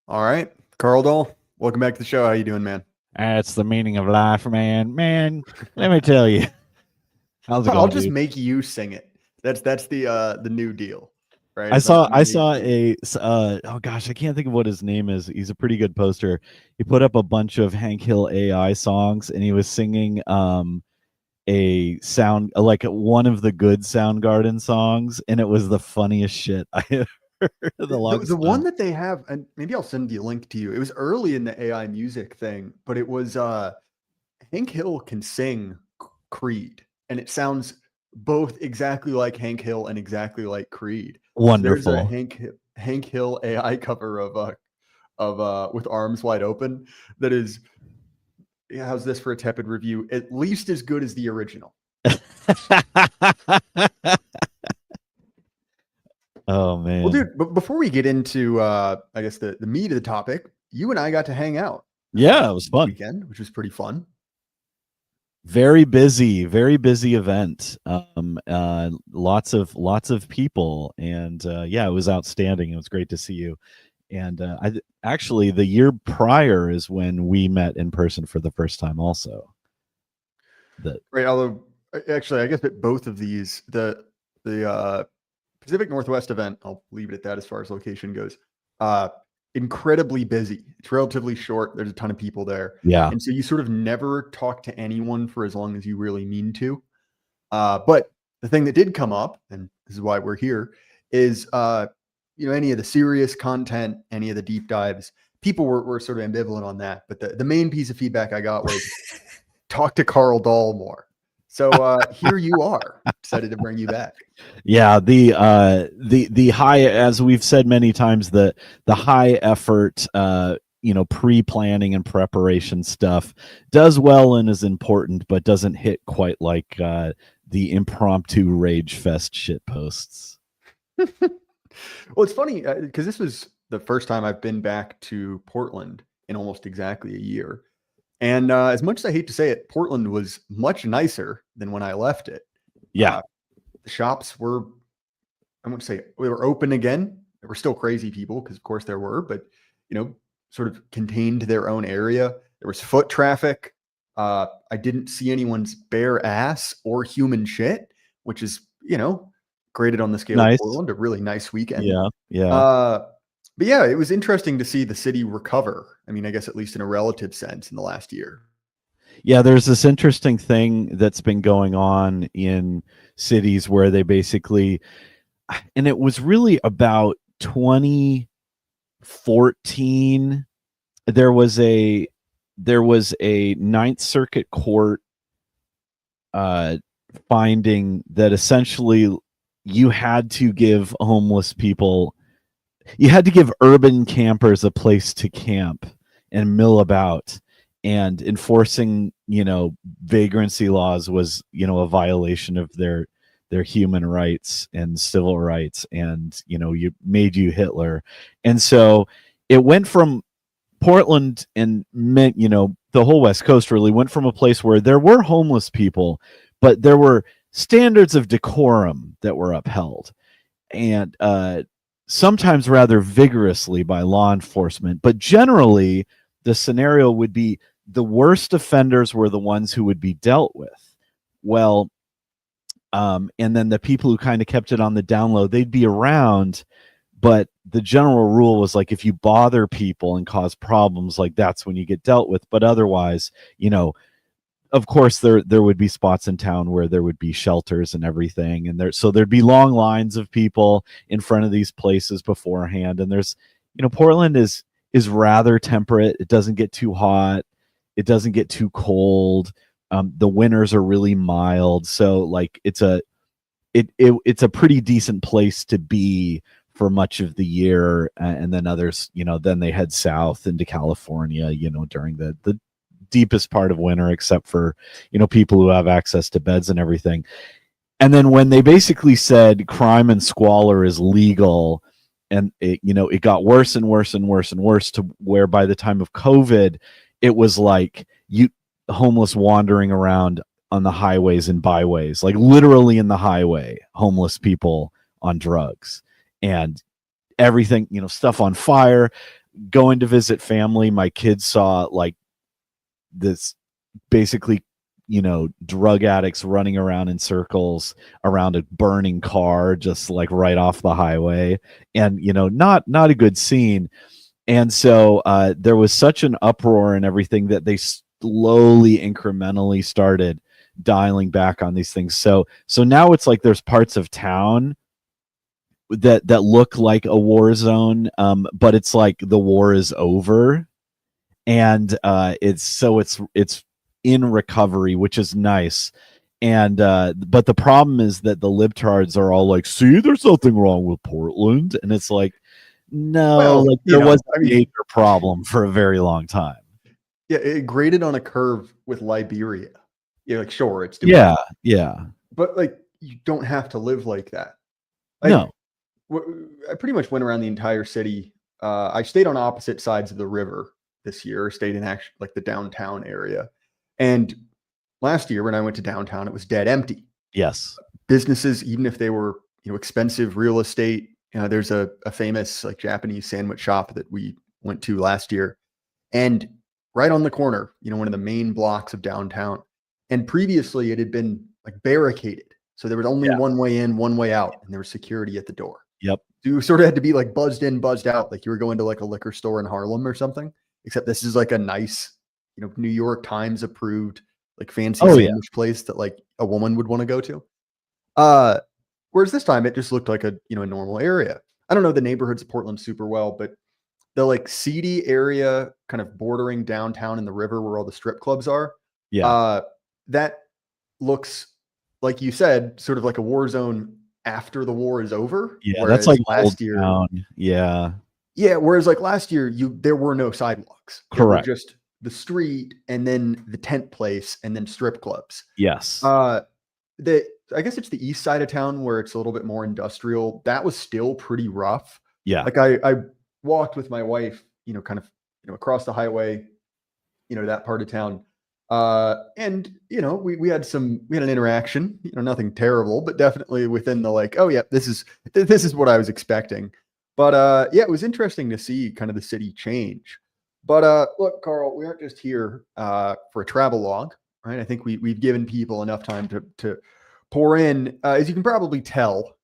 All right, Karl Dahl, welcome back to the show. How you doing, man? That's the meaning of life, man. Man, let me tell you. How's it I'll going, just dude? make you sing it. That's the new deal, right? I Is I'm saw gonna I make saw you. oh gosh, I can't think of what his name is. He's a pretty good poster. He put up a bunch of Hank Hill AI songs and he was singing a sound like one of the good Soundgarden songs, and it was the funniest shit I have heard in the The, longest the one time. that they have, and maybe I'll send you a link to you. It was early in the AI music thing, but it was Hank Hill can sing Creed, and it sounds both exactly like Hank Hill and exactly like Creed. So there's a Wonderful. Hank Hill AI cover of with arms wide open that is, how's this for a tepid review? At least as good as the original. Oh Well, man. dude, but before we get into I guess the meat of the topic, you and I got to hang out Yeah, it was this fun. weekend, which was pretty fun. Very busy event. Lots of people, and yeah, it was outstanding. It was great to see you. And actually, the year prior is when we met in person for the first time. Also, that Right. Although actually, I guess that both of these, the Pacific Northwest event, I'll leave it at that as far as location goes. Uh, Incredibly busy. It's relatively short. There's a ton of people there, yeah, and so you sort of never talk to anyone for as long as you really mean to. But the thing that did come up, and this is why we're here, is any of the serious content, any of the deep dives. People were sort of ambivalent on that, but the main piece of feedback I got was talk to Karl Dahl more. So here you are. Decided to bring you back. yeah. The high, as we've said many times, the high effort. Pre-planning and preparation stuff does well and is important, but doesn't hit quite like the impromptu rage fest shit posts. Well, it's funny because this was the first time I've been back to Portland in almost exactly a year. And as much as I hate to say it, Portland was much nicer than when I left it. Yeah, Uh, the shops were, I wouldn't say they were open again. There were still crazy people because, of course, there were, but sort of contained to their own area. There was foot traffic. I didn't see anyone's bare ass or human shit, which is graded on the scale of nice. Portland, a really nice weekend. Yeah, yeah. Uh, but yeah, it was interesting to see the city recover. I mean, I guess at least in a relative sense in the last year. Yeah, there's this interesting thing that's been going on in cities where they basically, and it was really about 2014. There was a Ninth Circuit court uh, finding that essentially you had to give homeless people, you had to give urban campers a place to camp and mill about, and enforcing vagrancy laws was a violation of their human rights and civil rights, and you made you Hitler. And so it went from Portland and meant the whole West Coast really went from a place where there were homeless people, but there were standards of decorum that were upheld, and sometimes rather vigorously by law enforcement. But generally, the scenario would be the worst offenders were the ones who would be dealt with. Well, and then the people who kind of kept it on the down low, they'd be around, but the general rule was like if you bother people and cause problems, like that's when you get dealt with. But otherwise, of course there would be spots in town where there would be shelters and everything, and there'd be long lines of people in front of these places beforehand. And there's Portland is rather temperate. It doesn't get too hot, it doesn't get too cold. The winters are really mild, so like it's a pretty decent place to be for much of the year. And then others, then they head south into California, during the deepest part of winter, except for people who have access to beds and everything. And then when they basically said crime and squalor is legal, and it got worse and worse and worse and worse, to where by the time of COVID it was like you homeless wandering around on the highways and byways, like literally in the highway, homeless people on drugs and everything, stuff on fire. going to visit family, my kids saw like this basically, drug addicts running around in circles around a burning car, just like right off the highway, and not a good scene. And so there was such an uproar and everything that they slowly, incrementally started dialing back on these things. So now it's like there's parts of town that look like a war zone, but it's like the war is over, and it's in recovery, which is nice. And but the problem is that the libtards are all like, see, there's nothing wrong with Portland, and it's like, no, Well, like there was a major problem for a very long time. Yeah, it graded on a curve with Liberia. Yeah, like sure, it's doing yeah, but like you don't have to live like that. Like, no, I pretty much went around the entire city. I stayed on opposite sides of the river this year. Stayed in actually like the downtown area, and last year when I went to downtown, it was dead empty. yes, Businesses, even if they were expensive real estate. There's a famous like Japanese sandwich shop that we went to last year, and right on the corner, one of the main blocks of downtown. And previously, it had been like barricaded, so there was only one way in, one way out, and there was security at the door. yep, So you sort of had to be like buzzed in, buzzed out, like you were going to like a liquor store in Harlem or something. Except this is like a nice, New York Times approved, like fancy sandwich place that like a woman would want to go to. Whereas this time it just looked like a normal area. I don't know the neighborhoods of Portland super well, but the like seedy area kind of bordering downtown in the river where all the strip clubs are. That looks, like you said, sort of like a war zone after the war is over. Yeah, whereas that's like last year. Town. Yeah. Yeah, whereas like last year, there were no sidewalks. Correct. There were just the street and then the tent place and then strip clubs. Yes. I guess it's the east side of town where it's a little bit more industrial. That was still pretty rough. Yeah. Like I walked with my wife, kind of, across the highway, that part of town. And we had an interaction, nothing terrible, but definitely within the like, oh yeah, this is what I was expecting. But yeah, it was interesting to see kind of the city change. But look, Karl, we aren't just here for a travel log, right? I think we've given people enough time to pour in. As you can probably tell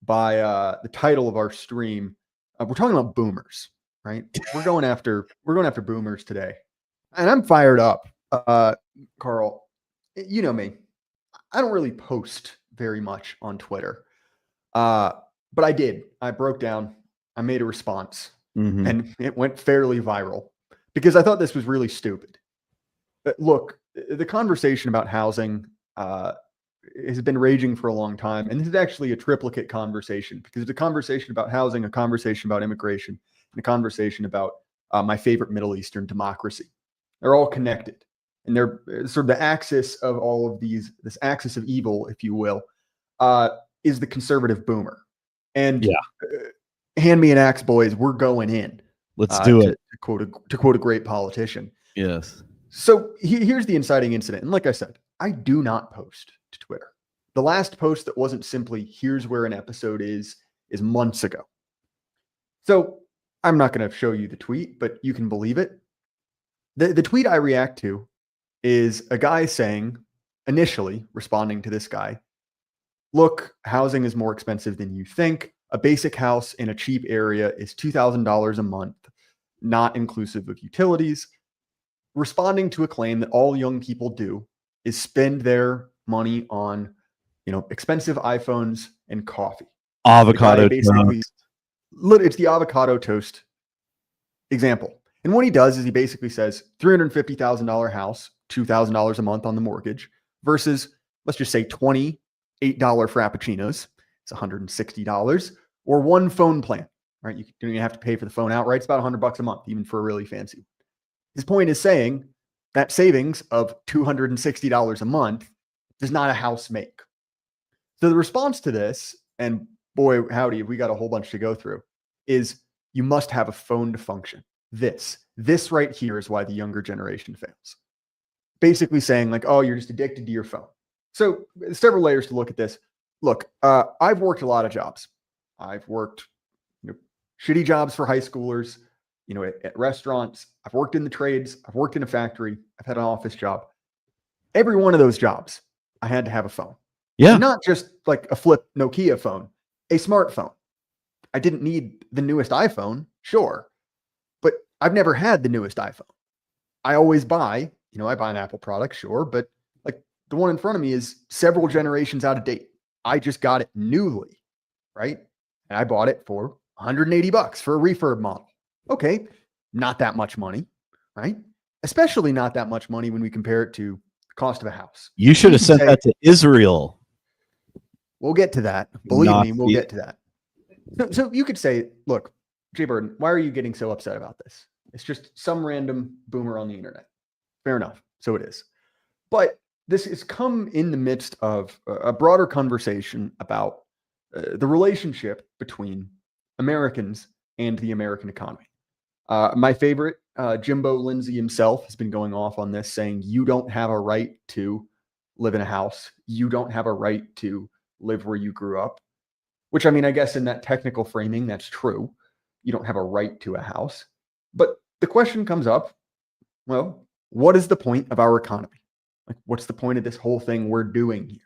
by the title of our stream, we're talking about boomers, right? We're going after boomers today, and I'm fired up. Karl, you know me. I don't really post very much on Twitter, but I did. I broke down. I made a response, and it went fairly viral because I thought this was really stupid. Look, the conversation about housing has been raging for a long time, and this is actually a triplicate conversation because it's a conversation about housing, a conversation about immigration, and a conversation about my favorite Middle Eastern democracy. They're all connected, and they're sort of the axis of all of these. This axis of evil, if you will, is the conservative boomer. And hand me an axe, boys. We're going in. Let's do it. To quote a great politician. Yes. So here's the inciting incident. And like I said, I do not post to Twitter. The last post that wasn't simply here's where an episode is months ago. So I'm not going to show you the tweet, but you can believe it. The tweet I react to is a guy saying, initially responding to this guy, look, housing is more expensive than you think. A basic house in a cheap area is $2,000 a month, not inclusive of utilities. Responding to a claim that all young people do is spend their money on, expensive iPhones and coffee. Avocado toast. It's the avocado toast example. And what he does is he basically says $350,000 house, $2,000 a month on the mortgage versus, let's just say $28 Frappuccinos. It's $160 or one phone plan, right? You don't even have to pay for the phone outright. It's about $100 a month, even for a really fancy one. His point is saying that savings of $260 a month does not a house make. So the response to this, and boy, howdy, we got a whole bunch to go through, is you must have a phone to function. This right here is why the younger generation fails. Basically saying like, oh, you're just addicted to your phone. So several layers to look at this. Look, I've worked a lot of jobs. I've worked shitty jobs for high schoolers. at restaurants. I've worked in the trades. I've worked in a factory. I've had an office job. Every one of those jobs, I had to have a phone. Yeah. And not just like a flip Nokia phone, a smartphone. I didn't need the newest iPhone, sure, but I've never had the newest iPhone. I always buy, I buy an Apple product, sure, but like the one in front of me is several generations out of date. I just got it newly, right? And I bought it for $180 for a refurb model. Okay, not that much money, right? Especially not that much money when we compare it to the cost of a house. You should have sent that to Israel. We'll get to that. Believe me, we'll get to that. So you could say, look, Jay Burden, why are you getting so upset about this? It's just some random boomer on the internet. Fair enough. So it is. But this has come in the midst of a broader conversation about the relationship between Americans and the American economy. My favorite, Jimbo Lindsay himself, has been going off on this, saying you don't have a right to live in a house. You don't have a right to live where you grew up, which, I mean, I guess in that technical framing, that's true. You don't have a right to a house. But the question comes up, well, what is the point of our economy? Like, what's the point of this whole thing we're doing here?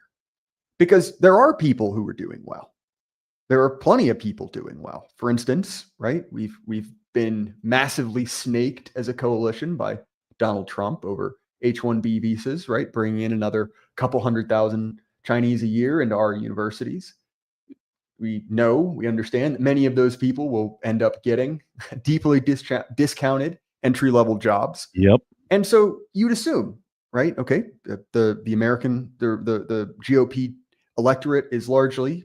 Because there are people who are doing well. There are plenty of people doing well. For instance, right, we've been massively snaked as a coalition by Donald Trump over H-1B visas, right, bringing in another couple 100,000 Chinese a year into our universities. We understand that many of those people will end up getting deeply discounted entry-level jobs. Yep. And so you'd assume, right? Okay, the American, the GOP electorate is largely,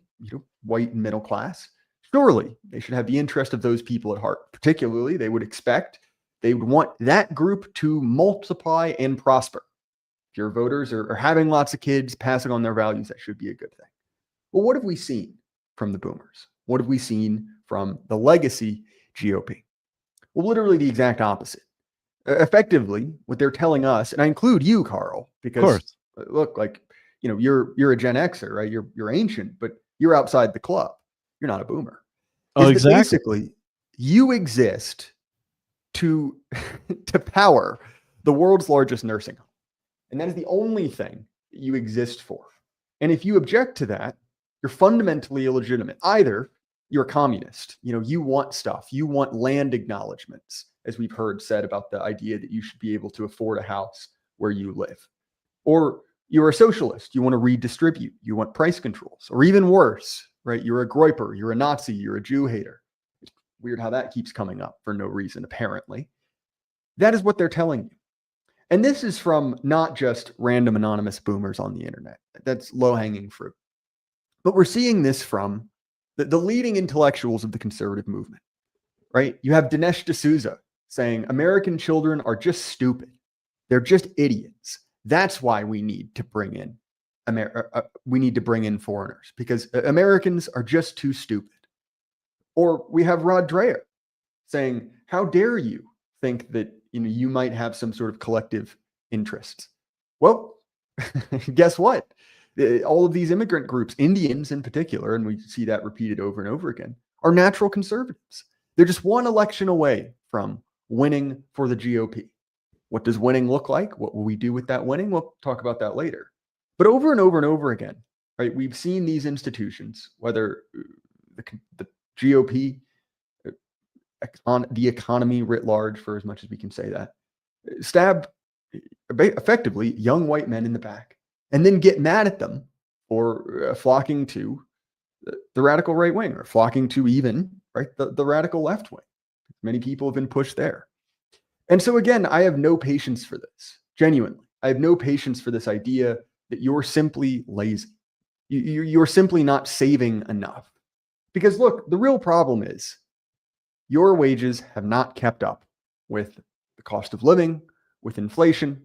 white and middle class. Surely they should have the interest of those people at heart. Particularly, they would want that group to multiply and prosper. If your voters are having lots of kids, passing on their values, that should be a good thing. Well, what have we seen from the boomers? What have we seen from the legacy GOP? Well, literally the exact opposite. Effectively, what they're telling us, and I include you, Karl, because look, like, you're a Gen Xer, right? You're ancient, but you're outside the club. You're not a boomer. Oh, exactly. Basically, you exist to power the world's largest nursing home. And that is the only thing you exist for. And if you object to that, you're fundamentally illegitimate. Either you're a communist, you want stuff, you want land acknowledgments, as we've heard said about the idea that you should be able to afford a house where you live. Or you're a socialist, you want to redistribute, you want price controls, or even worse, right? You're a groiper, you're a Nazi, you're a Jew hater. It's weird how that keeps coming up for no reason, apparently. That is what they're telling you. And this is from not just random anonymous boomers on the internet. That's low-hanging fruit. But we're seeing this from the leading intellectuals of the conservative movement, right? You have Dinesh D'Souza saying American children are just stupid. They're just idiots. That's why we need to bring in foreigners, because Americans are just too stupid. Or we have Rod Dreher saying, how dare you think that you might have some sort of collective interests? Well, guess what? All of these immigrant groups, Indians in particular, and we see that repeated over and over again, are natural conservatives. They're just one election away from winning for the GOP. What does winning look like? What will we do with that winning? We'll talk about that later. But over and over and over again, right, we've seen these institutions, whether the GOP, on the economy writ large, for as much as we can say that, stab effectively young white men in the back, and then get mad at them for flocking to the radical right wing, or flocking to even the radical left wing. Many people have been pushed there. And so again, I have no patience for this. Genuinely, I have no patience for this idea that you're simply lazy. You're simply not saving enough. Because look, the real problem is your wages have not kept up with the cost of living, with inflation,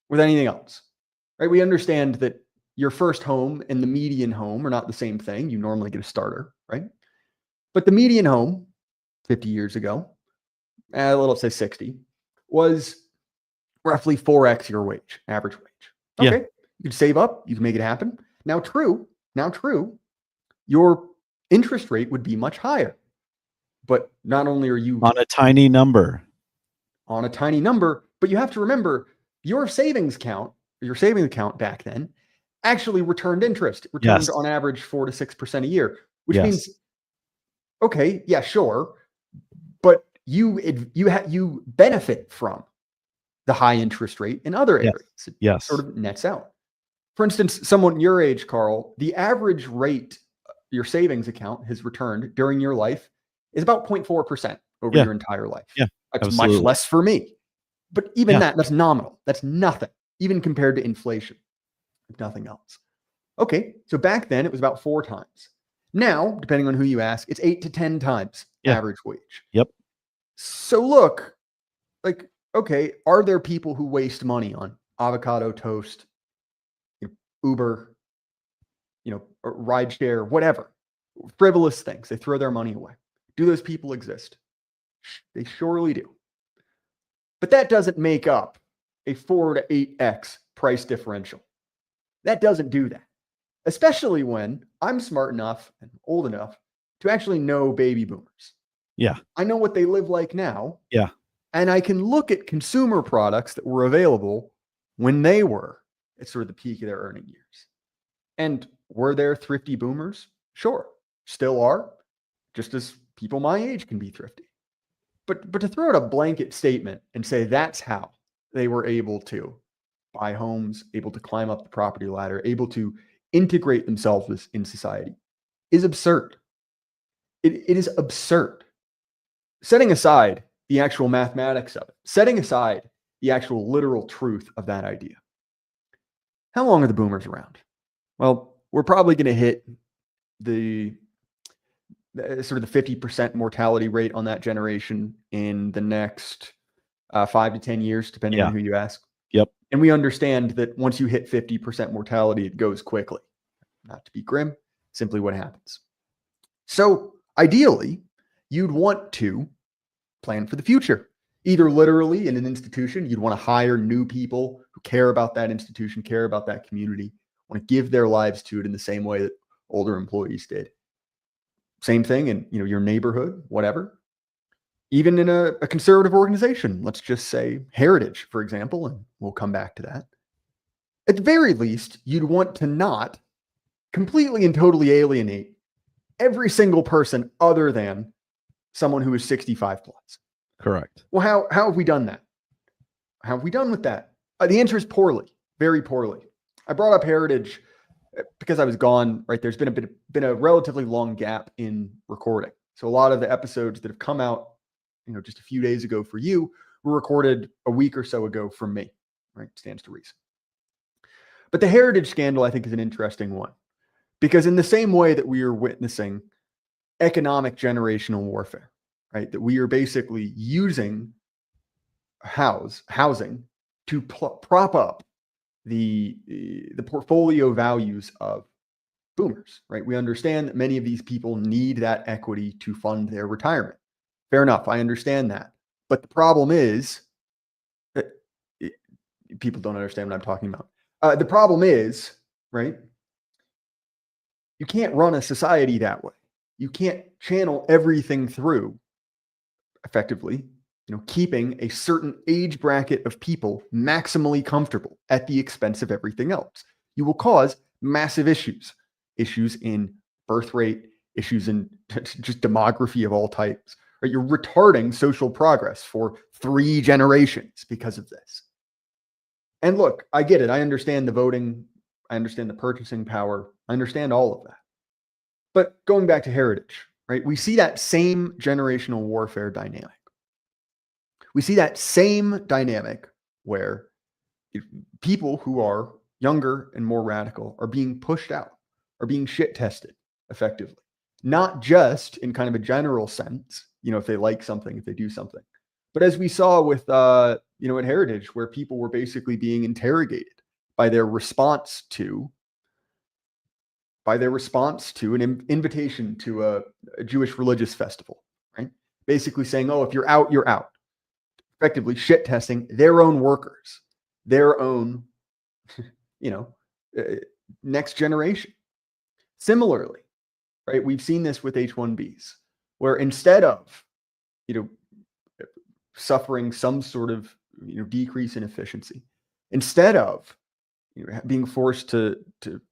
with anything else. Right? We understand that your first home and the median home are not the same thing. You normally get a starter, right? But the median home 50 years ago, let's say 60, was roughly 4x your wage, average wage. Okay, yeah. You can save up, you can make it happen. Now true, your interest rate would be much higher. But not only are you on a tiny number, but you have to remember your savings account back then actually returned interest. It returned on average 4 to 6% a year, which means, okay, yeah, sure, but you benefit from the high interest rate in other areas. It sort of nets out. For instance, someone your age, Karl, the average rate your savings account has returned during your life is about 0.4% over your entire life. Yeah, that's absolutely. much less for me. But even that's nominal. That's nothing, even compared to inflation, if nothing else. Okay, so back then it was about 4 times. Now, depending on who you ask, it's 8 to 10 times average wage. Yep. So look, like, okay, are there people who waste money on avocado toast, Uber, rideshare, whatever, frivolous things? They throw their money away. Do those people exist? They surely do. But that doesn't make up a 4 to 8x price differential. That doesn't do that. Especially when I'm smart enough and old enough to actually know baby boomers. Yeah. I know what they live like now. Yeah. And I can look at consumer products that were available when they were at sort of the peak of their earning years. And were there thrifty boomers? Sure. Still are. Just as people my age can be thrifty. But to throw out a blanket statement and say that's how they were able to buy homes, able to climb up the property ladder, able to integrate themselves in society is absurd. It is absurd. Setting aside the actual mathematics of it, setting aside the actual literal truth of that idea. How long are the boomers around? Well, we're probably going to hit the sort of the 50% mortality rate on that generation in the next 5 to 10 years, depending on who you ask. Yep. And we understand that once you hit 50% mortality, it goes quickly. Not to be grim, simply what happens. So ideally, you'd want to plan for the future. Either literally in an institution, you'd want to hire new people who care about that institution, care about that community, want to give their lives to it in the same way that older employees did. Same thing in your neighborhood, whatever. Even in a conservative organization, let's just say Heritage, for example, and we'll come back to that. At the very least, you'd want to not completely and totally alienate every single person other than someone who is 65 plus. Correct. Well, how have we done that? How have we done with that? The answer is poorly, very poorly. I brought up Heritage because I was gone, right? There's been a relatively long gap in recording. So a lot of the episodes that have come out, just a few days ago for you were recorded a week or so ago from me, right? Stands to reason. But the Heritage scandal, I think, is an interesting one because in the same way that we are witnessing economic generational warfare, right? That we are basically using housing to prop up the portfolio values of boomers, right? We understand that many of these people need that equity to fund their retirement. Fair enough. I understand that. But the problem is that people don't understand what I'm talking about. The problem is, right? You can't run a society that way. You can't channel everything through effectively, keeping a certain age bracket of people maximally comfortable at the expense of everything else. You will cause massive issues in birth rate, issues in just demography of all types. Right? You're retarding social progress for 3 generations because of this. And look, I get it. I understand the voting. I understand the purchasing power. I understand all of that. But going back to Heritage, right? We see that same generational warfare dynamic. We see that same dynamic where people who are younger and more radical are being pushed out, are being shit tested effectively. Not just in kind of a general sense, if they like something, if they do something, but as we saw with, at Heritage, where people were basically being interrogated by their response to an invitation to a Jewish religious festival, right? Basically saying, oh, if you're out, you're out. Effectively shit testing their own workers, their own, next generation. Similarly, right? We've seen this with H-1Bs, where instead of, suffering some sort of, decrease in efficiency, instead of, being forced to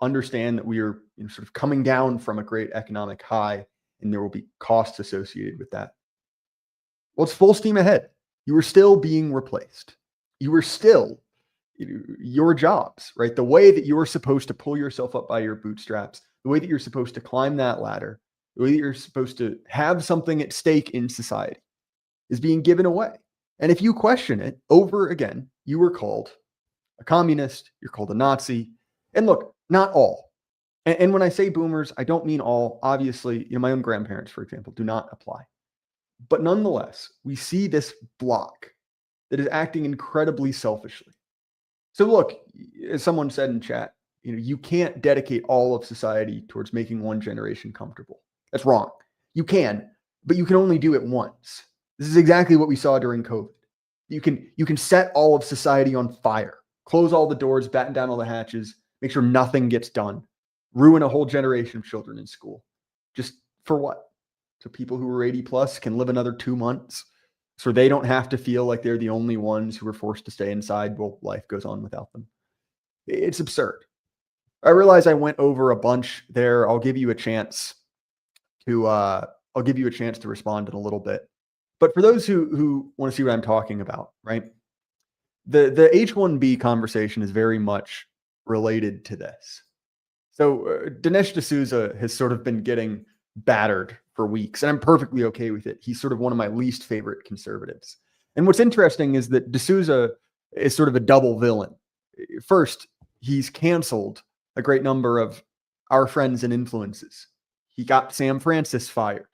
understand that we are, sort of coming down from a great economic high, and there will be costs associated with that. Well, it's full steam ahead. You are still being replaced. You are still your jobs, right? The way that you're supposed to pull yourself up by your bootstraps, the way that you're supposed to climb that ladder, the way that you're supposed to have something at stake in society is being given away. And if you question it over again, you are called a communist, you're called a Nazi. And look, not all. And when I say boomers, I don't mean all. Obviously, my own grandparents, for example, do not apply. But nonetheless, we see this block that is acting incredibly selfishly. So look, as someone said in chat, you can't dedicate all of society towards making one generation comfortable. That's wrong. You can, but you can only do it once. This is exactly what we saw during COVID. You can set all of society on fire, close all the doors, batten down all the hatches, make sure nothing gets done, ruin a whole generation of children in school. Just for what? So people who are 80 plus can live another 2 months, so they don't have to feel like they're the only ones who are forced to stay inside while life goes on without them. It's absurd. I realize I went over a bunch there. I'll give you a chance to respond in a little bit. But for those who want to see what I'm talking about, right? The H-1B conversation is very much related to this. So Dinesh D'Souza has sort of been getting battered for weeks, and I'm perfectly okay with it. He's sort of one of my least favorite conservatives. And what's interesting is that D'Souza is sort of a double villain. First, he's canceled a great number of our friends and influences. He got Sam Francis fired.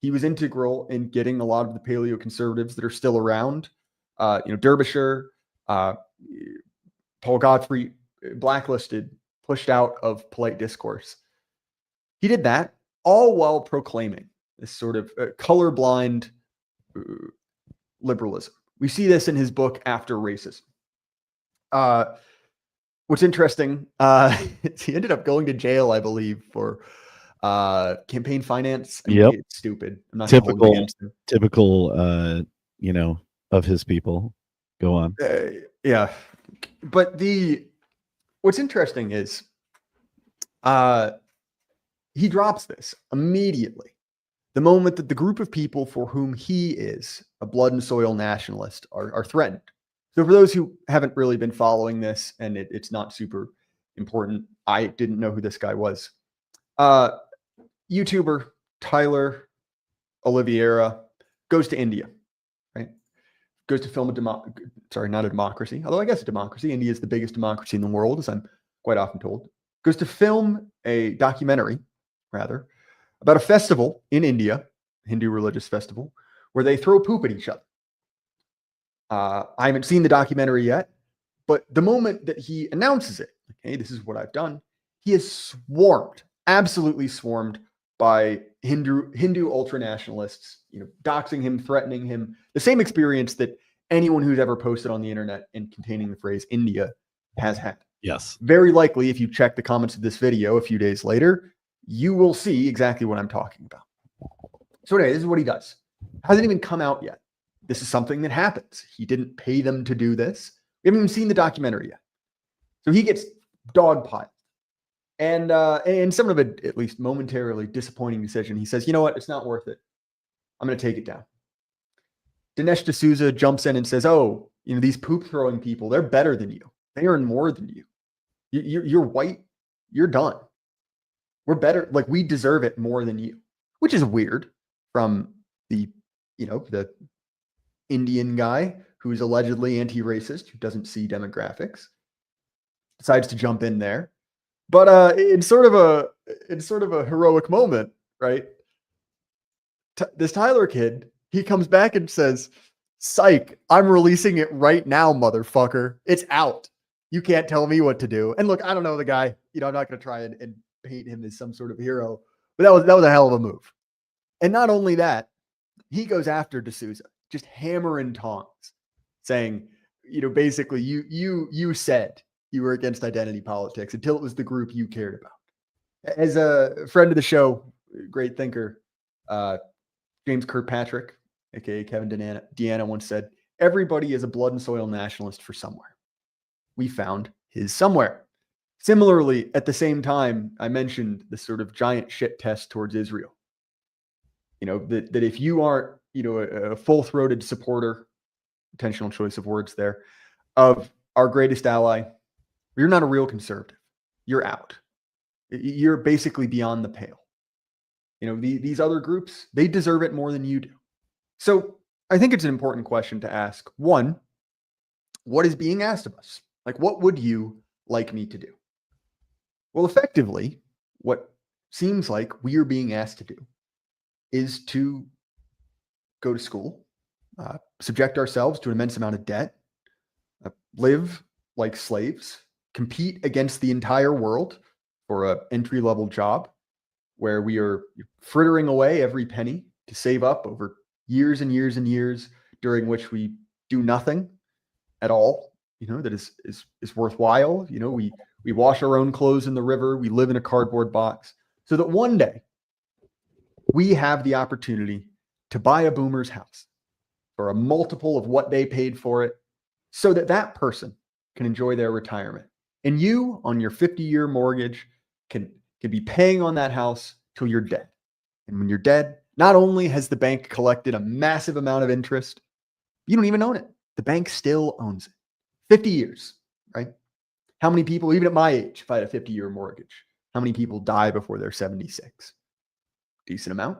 He was integral in getting a lot of the paleo conservatives that are still around, Derbyshire, Paul Godfrey, blacklisted, pushed out of polite discourse. He did that all while proclaiming this sort of colorblind liberalism. We see this in his book, After Racism. What's interesting, he ended up going to jail, I believe, for campaign finance. I mean, it's stupid. I'm not typical, of his people. Go on. Yeah, but what's interesting is, he drops this immediately. The moment that the group of people for whom he is a blood and soil nationalist are threatened. So for those who haven't really been following this, and it's not super important, I didn't know who this guy was. YouTuber Tyler Oliveira goes to India, right? Goes to film not a democracy, although I guess a democracy. India is the biggest democracy in the world, as I'm quite often told. Goes to film a documentary, rather, about a festival in India, Hindu religious festival, where they throw poop at each other. I haven't seen the documentary yet, but the moment that he announces it, okay, this is what I've done, he is swarmed, absolutely swarmed by Hindu ultra-nationalists, doxing him, threatening him. The same experience that anyone who's ever posted on the internet and containing the phrase India has had. Yes. Very likely, if you check the comments of this video a few days later, you will see exactly what I'm talking about. So anyway, this is what he does. Hasn't even come out yet. This is something that happens. He didn't pay them to do this. We haven't even seen the documentary yet. So he gets dogpiled. And in some of it, at least momentarily disappointing decision, he says, you know what? It's not worth it. I'm going to take it down. Dinesh D'Souza jumps in and says, oh, these poop throwing people, they're better than you. They earn more than you. You're white. You're done. We're better. Like, we deserve it more than you, which is weird from the Indian guy who's allegedly anti-racist, who doesn't see demographics, decides to jump in there. But in sort of a heroic moment, right? This Tyler kid, he comes back and says, psych, I'm releasing it right now, motherfucker. It's out. You can't tell me what to do. And look, I don't know the guy. I'm not going to try and paint him as some sort of hero, but that was a hell of a move. And not only that, he goes after D'Souza, just hammer and tongs, saying, basically, you said you were against identity politics until it was the group you cared about. As a friend of the show, great thinker, James Kirkpatrick, aka Kevin Deanna, once said, "Everybody is a blood and soil nationalist for somewhere." We found his somewhere. Similarly, at the same time, I mentioned this sort of giant shit test towards Israel. That if you aren't, a full-throated supporter, intentional choice of words there, of our greatest ally, you're not a real conservative. You're out. You're basically beyond the pale. These other groups, they deserve it more than you do. So I think it's an important question to ask. One, what is being asked of us? Like, what would you like me to do? Well, effectively, what seems like we are being asked to do is to go to school, subject ourselves to an immense amount of debt, live like slaves, compete against the entire world for an entry-level job where we are frittering away every penny to save up over years and years and years, during which we do nothing at all, that is worthwhile. We wash our own clothes in the river. We live in a cardboard box so that one day we have the opportunity to buy a boomer's house for a multiple of what they paid for it, so that that person can enjoy their retirement. And you, on your 50-year mortgage, can be paying on that house till you're dead. And when you're dead, not only has the bank collected a massive amount of interest, you don't even own it. The bank still owns it. 50 years, right? How many people, even at my age, if I had a 50-year mortgage, how many people die before they're 76? Decent amount.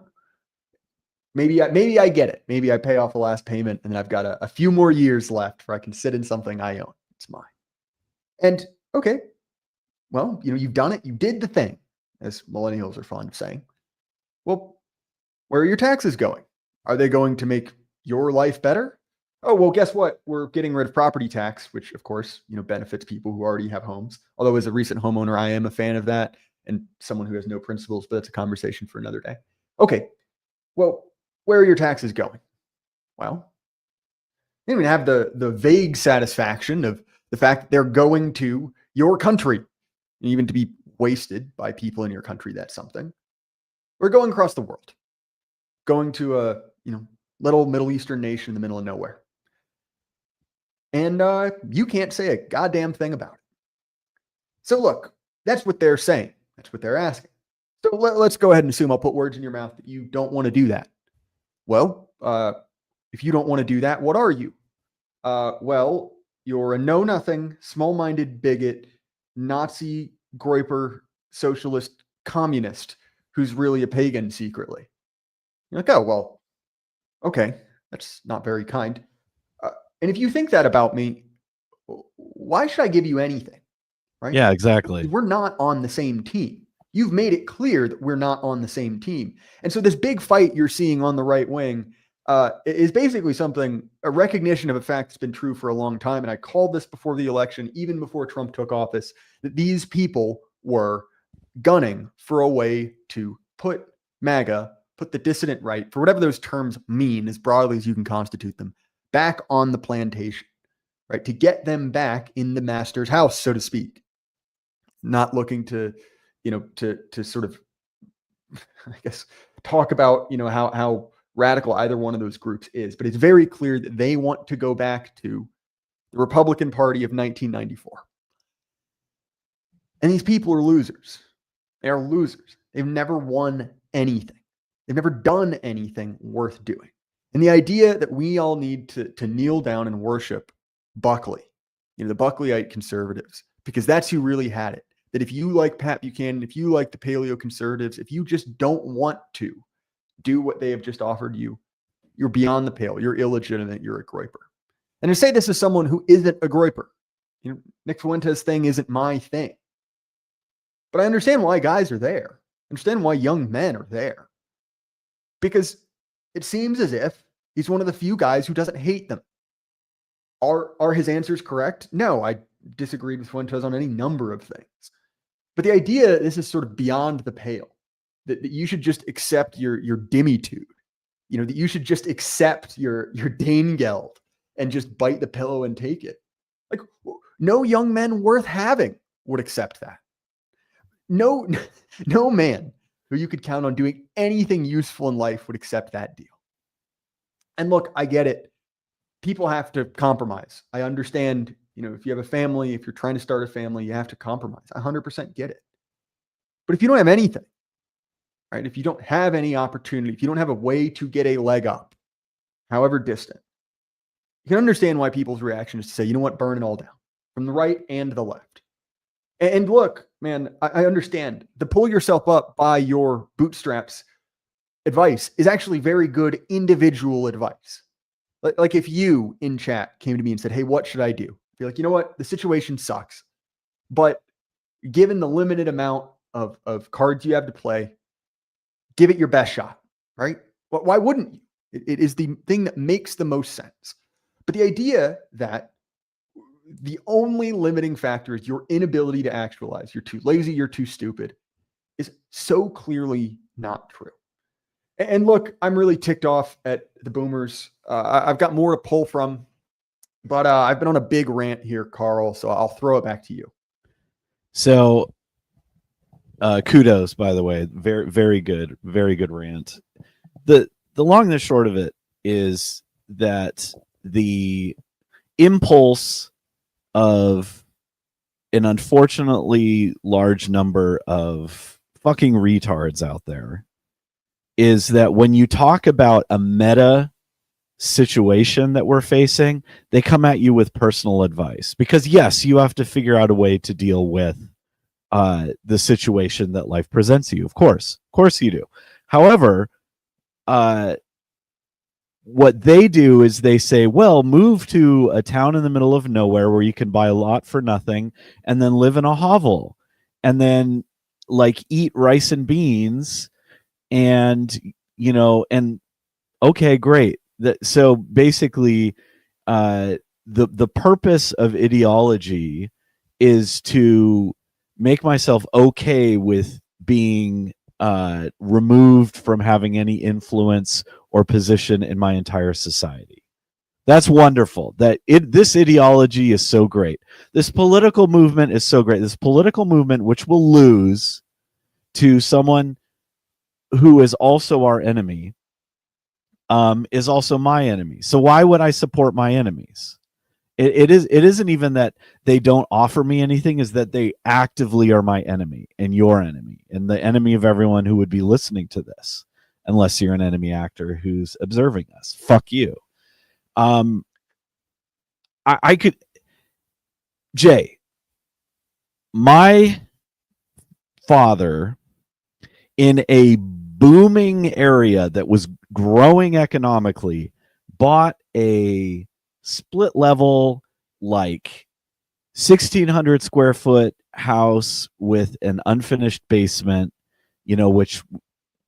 Maybe I get it. Maybe I pay off the last payment and then I've got a few more years left where I can sit in something I own. It's mine. And okay, well, you've done it. You did the thing, as millennials are fond of saying. Well, where are your taxes going? Are they going to make your life better? Oh, well, guess what? We're getting rid of property tax, which of course, benefits people who already have homes. Although as a recent homeowner, I am a fan of that and someone who has no principles, but that's a conversation for another day. Okay. Well, where are your taxes going? Well, you don't even have the vague satisfaction of the fact that they're going to your country, even to be wasted by people in your country. That's something. We're going across the world, going to a little Middle Eastern nation in the middle of nowhere, and you can't say a goddamn thing about it. So look, that's what they're saying. That's what they're asking. So let's go ahead and assume I'll put words in your mouth that you don't want to do that. Well, if you don't want to do that, what are you? Well, you're a know-nothing, small-minded bigot, Nazi, groiper, socialist, communist who's really a pagan secretly. You're like, oh, well, okay, that's not very kind. And if you think that about me, why should I give you anything? Right? Yeah, exactly. We're not on the same team. You've made it clear that we're not on the same team. And so this big fight you're seeing on the right wing is basically a recognition of a fact that's been true for a long time. And I called this before the election, even before Trump took office, that these people were gunning for a way to put MAGA, put the dissident right, for whatever those terms mean, as broadly as you can constitute them, back on the plantation, right? To get them back in the master's house, so to speak. Not looking to sort of, I guess, talk about, how radical either one of those groups is. But it's very clear that they want to go back to the Republican Party of 1994. And these people are losers. They are losers. They've never won anything. They've never done anything worth doing. And the idea that we all need to kneel down and worship Buckley, the Buckleyite conservatives, because that's who really had it. That if you like Pat Buchanan, if you like the paleo conservatives, if you just don't want to do what they have just offered you, you're beyond the pale. You're illegitimate. You're a groiper. And to say this as someone who isn't a groiper, Nick Fuentes' thing isn't my thing. But I understand why guys are there. I understand why young men are there. Because it seems as if he's one of the few guys who doesn't hate them. Are his answers correct? No, I disagreed with Fuentes on any number of things. But the idea that this is sort of beyond the pale, that you should just accept your dimitude, that you should just accept your Danegeld and just bite the pillow and take it. Like, no young men worth having would accept that. No man who you could count on doing anything useful in life would accept that deal. And look, I get it. People have to compromise. I understand, if you have a family, if you're trying to start a family, you have to compromise. I 100% get it. But if you don't have anything, right? If you don't have any opportunity, if you don't have a way to get a leg up, however distant, you can understand why people's reaction is to say, you know what, burn it all down from the right and the left. And look, man, I understand the pull yourself up by your bootstraps advice is actually very good individual advice. Like if you in chat came to me and said, hey, what should I do? Be like, you know what? The situation sucks. But given the limited amount of cards you have to play, give it your best shot, right? Well, why wouldn't you? It is the thing that makes the most sense. But the idea that the only limiting factor is your inability to actualize, you're too lazy, you're too stupid, is so clearly not true. And look, I'm really ticked off at the boomers. I've got more to pull from, but I've been on a big rant here, Karl, so I'll throw it back to you. So kudos, by the way. Very, very good rant. The long and the short of it is that the impulse of an unfortunately large number of fucking retards out there is that when you talk about a meta situation that we're facing, they come at you with personal advice. Because yes, you have to figure out a way to deal with the situation that life presents you. Of course you do. However, what they do is they say, well, move to a town in the middle of nowhere where you can buy a lot for nothing and then live in a hovel and then like eat rice and beans and okay, great. So basically the purpose of ideology is to make myself okay with being removed from having any influence or position in my entire society. That's wonderful. This ideology is so great. This political movement is so great. This political movement, which will lose to someone who is also our enemy, is also my enemy. So why would I support my enemies? It isn't even that they don't offer me anything, is that they actively are my enemy and your enemy and the enemy of everyone who would be listening to this, unless you're an enemy actor who's observing us. Fuck you. I could, Jay, my father in a booming area that was growing economically bought a split level, like 1,600 square foot house with an unfinished basement, which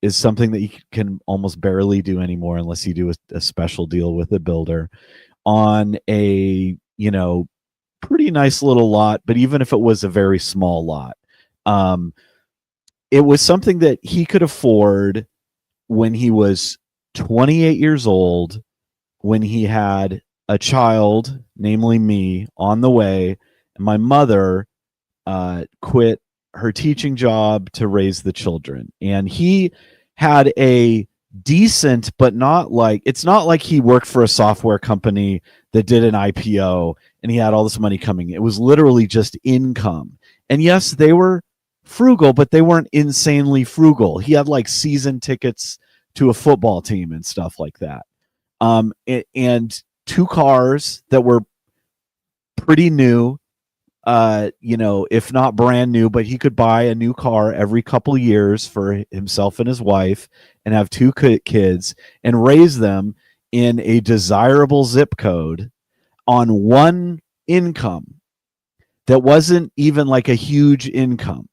is something that you can almost barely do anymore unless you do a special deal with a builder, on a pretty nice little lot. But even if it was a very small lot, it was something that he could afford when he was 28 years old, when he had a child, namely me, on the way, and my mother quit her teaching job to raise the children. And he had a decent, but it's not like he worked for a software company that did an IPO and he had all this money coming. It was literally just income. And yes, they were frugal, but they weren't insanely frugal. He had like season tickets to a football team and stuff like that. And 2 cars that were pretty new, if not brand new, but he could buy a new car every couple years for himself and his wife and have 2 kids and raise them in a desirable zip code on one income that wasn't even like a huge income.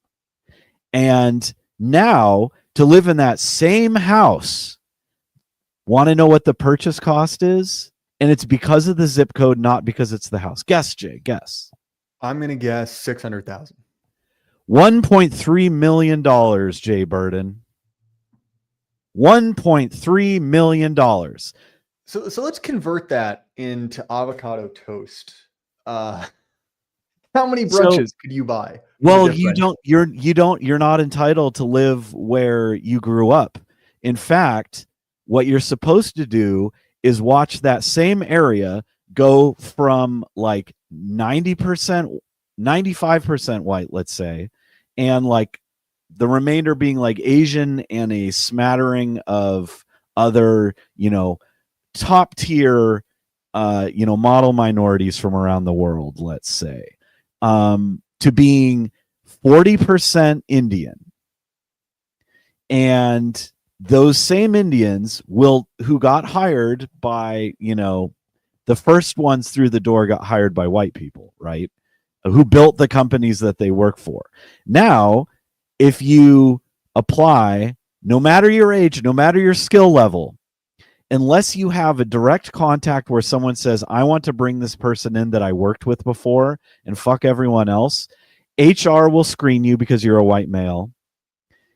And now to live in that same house, want to know what the purchase cost is? And it's because of the zip code, not because it's the house. Guess, Jay, guess. I'm going to guess 600,000. $1.3 million, Jay Burden. $1.3 million. So let's convert that into avocado toast. How many brunches could you buy? Well, you're not entitled to live where you grew up. In fact, what you're supposed to do is watch that same area go from like 90%, 95% white, let's say, and like the remainder being like Asian and a smattering of other, top tier, model minorities from around the world, let's say, to being 40% Indian. And those same Indians who got hired by, the first ones through the door got hired by white people, right? Who built the companies that they work for. Now, if you apply, no matter your age, no matter your skill level, unless you have a direct contact where someone says, I want to bring this person in that I worked with before and fuck everyone else, HR will screen you because you're a white male.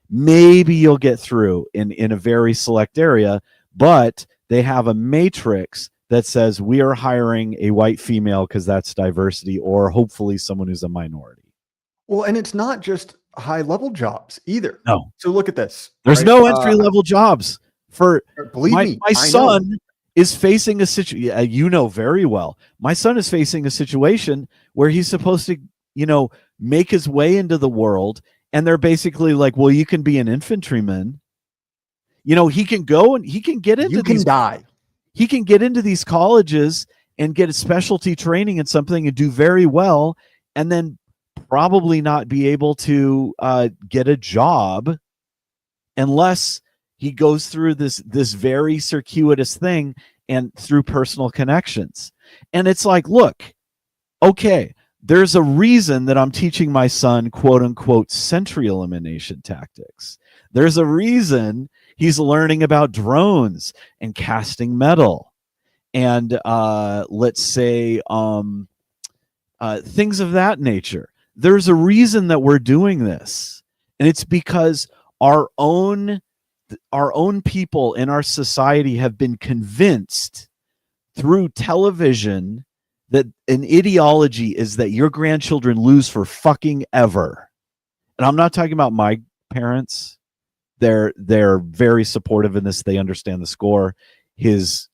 Maybe you'll get through in a very select area, but they have a matrix that says we are hiring a white female because that's diversity, or hopefully someone who's a minority. Well, and it's not just high level jobs either. No. So look at this. There's no entry level jobs for believe me. My son is facing a situation, you know very well. My son is facing a situation where he's supposed to, make his way into the world, and they're basically like, well, you can be an infantryman. He can go and he can get into die. He can get into these colleges and get a specialty training in something and do very well, and then probably not be able to get a job unless he goes through this very circuitous thing and through personal connections. And it's like, look, okay, there's a reason that I'm teaching my son, quote unquote, century elimination tactics. There's a reason he's learning about drones and casting metal and let's say things of that nature. There's a reason that we're doing this, and it's because our own people in our society have been convinced through television that an ideology is that your grandchildren lose for fucking ever. And I'm not talking about my parents. They're very supportive in this. They understand the score. His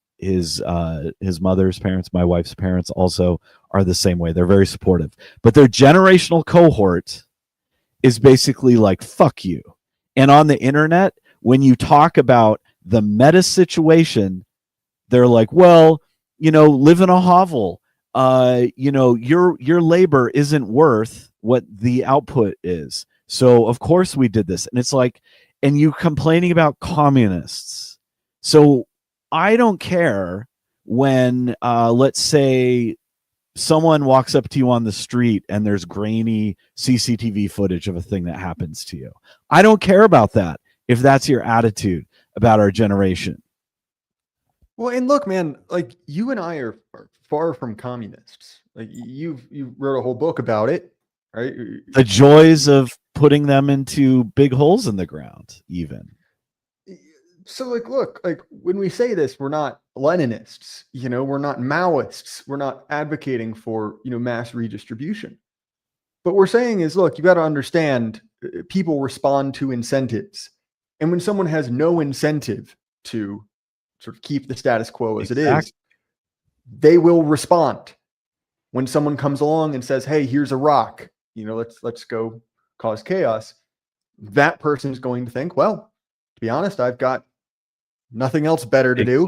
mother's parents, my wife's parents, also are the same way. They're very supportive. But their generational cohort is basically like, fuck you. And on the internet, when you talk about the meta situation, they're like, well, live in a hovel. Your labor isn't worth what the output is. So of course we did this. And it's like, and you complaining about communists. So I don't care when, let's say, someone walks up to you on the street and there's grainy CCTV footage of a thing that happens to you. I don't care about that if that's your attitude about our generation. Well, and look, man, like you and I are far from communists. Like you wrote a whole book about it, right? The joys of putting them into big holes in the ground, even. So look, when we say this, we're not Leninists, we're not Maoists. We're not advocating for, mass redistribution. But we're saying is, look, you got to understand people respond to incentives. And when someone has no incentive to sort of keep the status quo as it is, they will respond. When someone comes along and says, hey, here's a rock, let's go cause chaos. That person is going to think, well, to be honest, I've got nothing else better to do.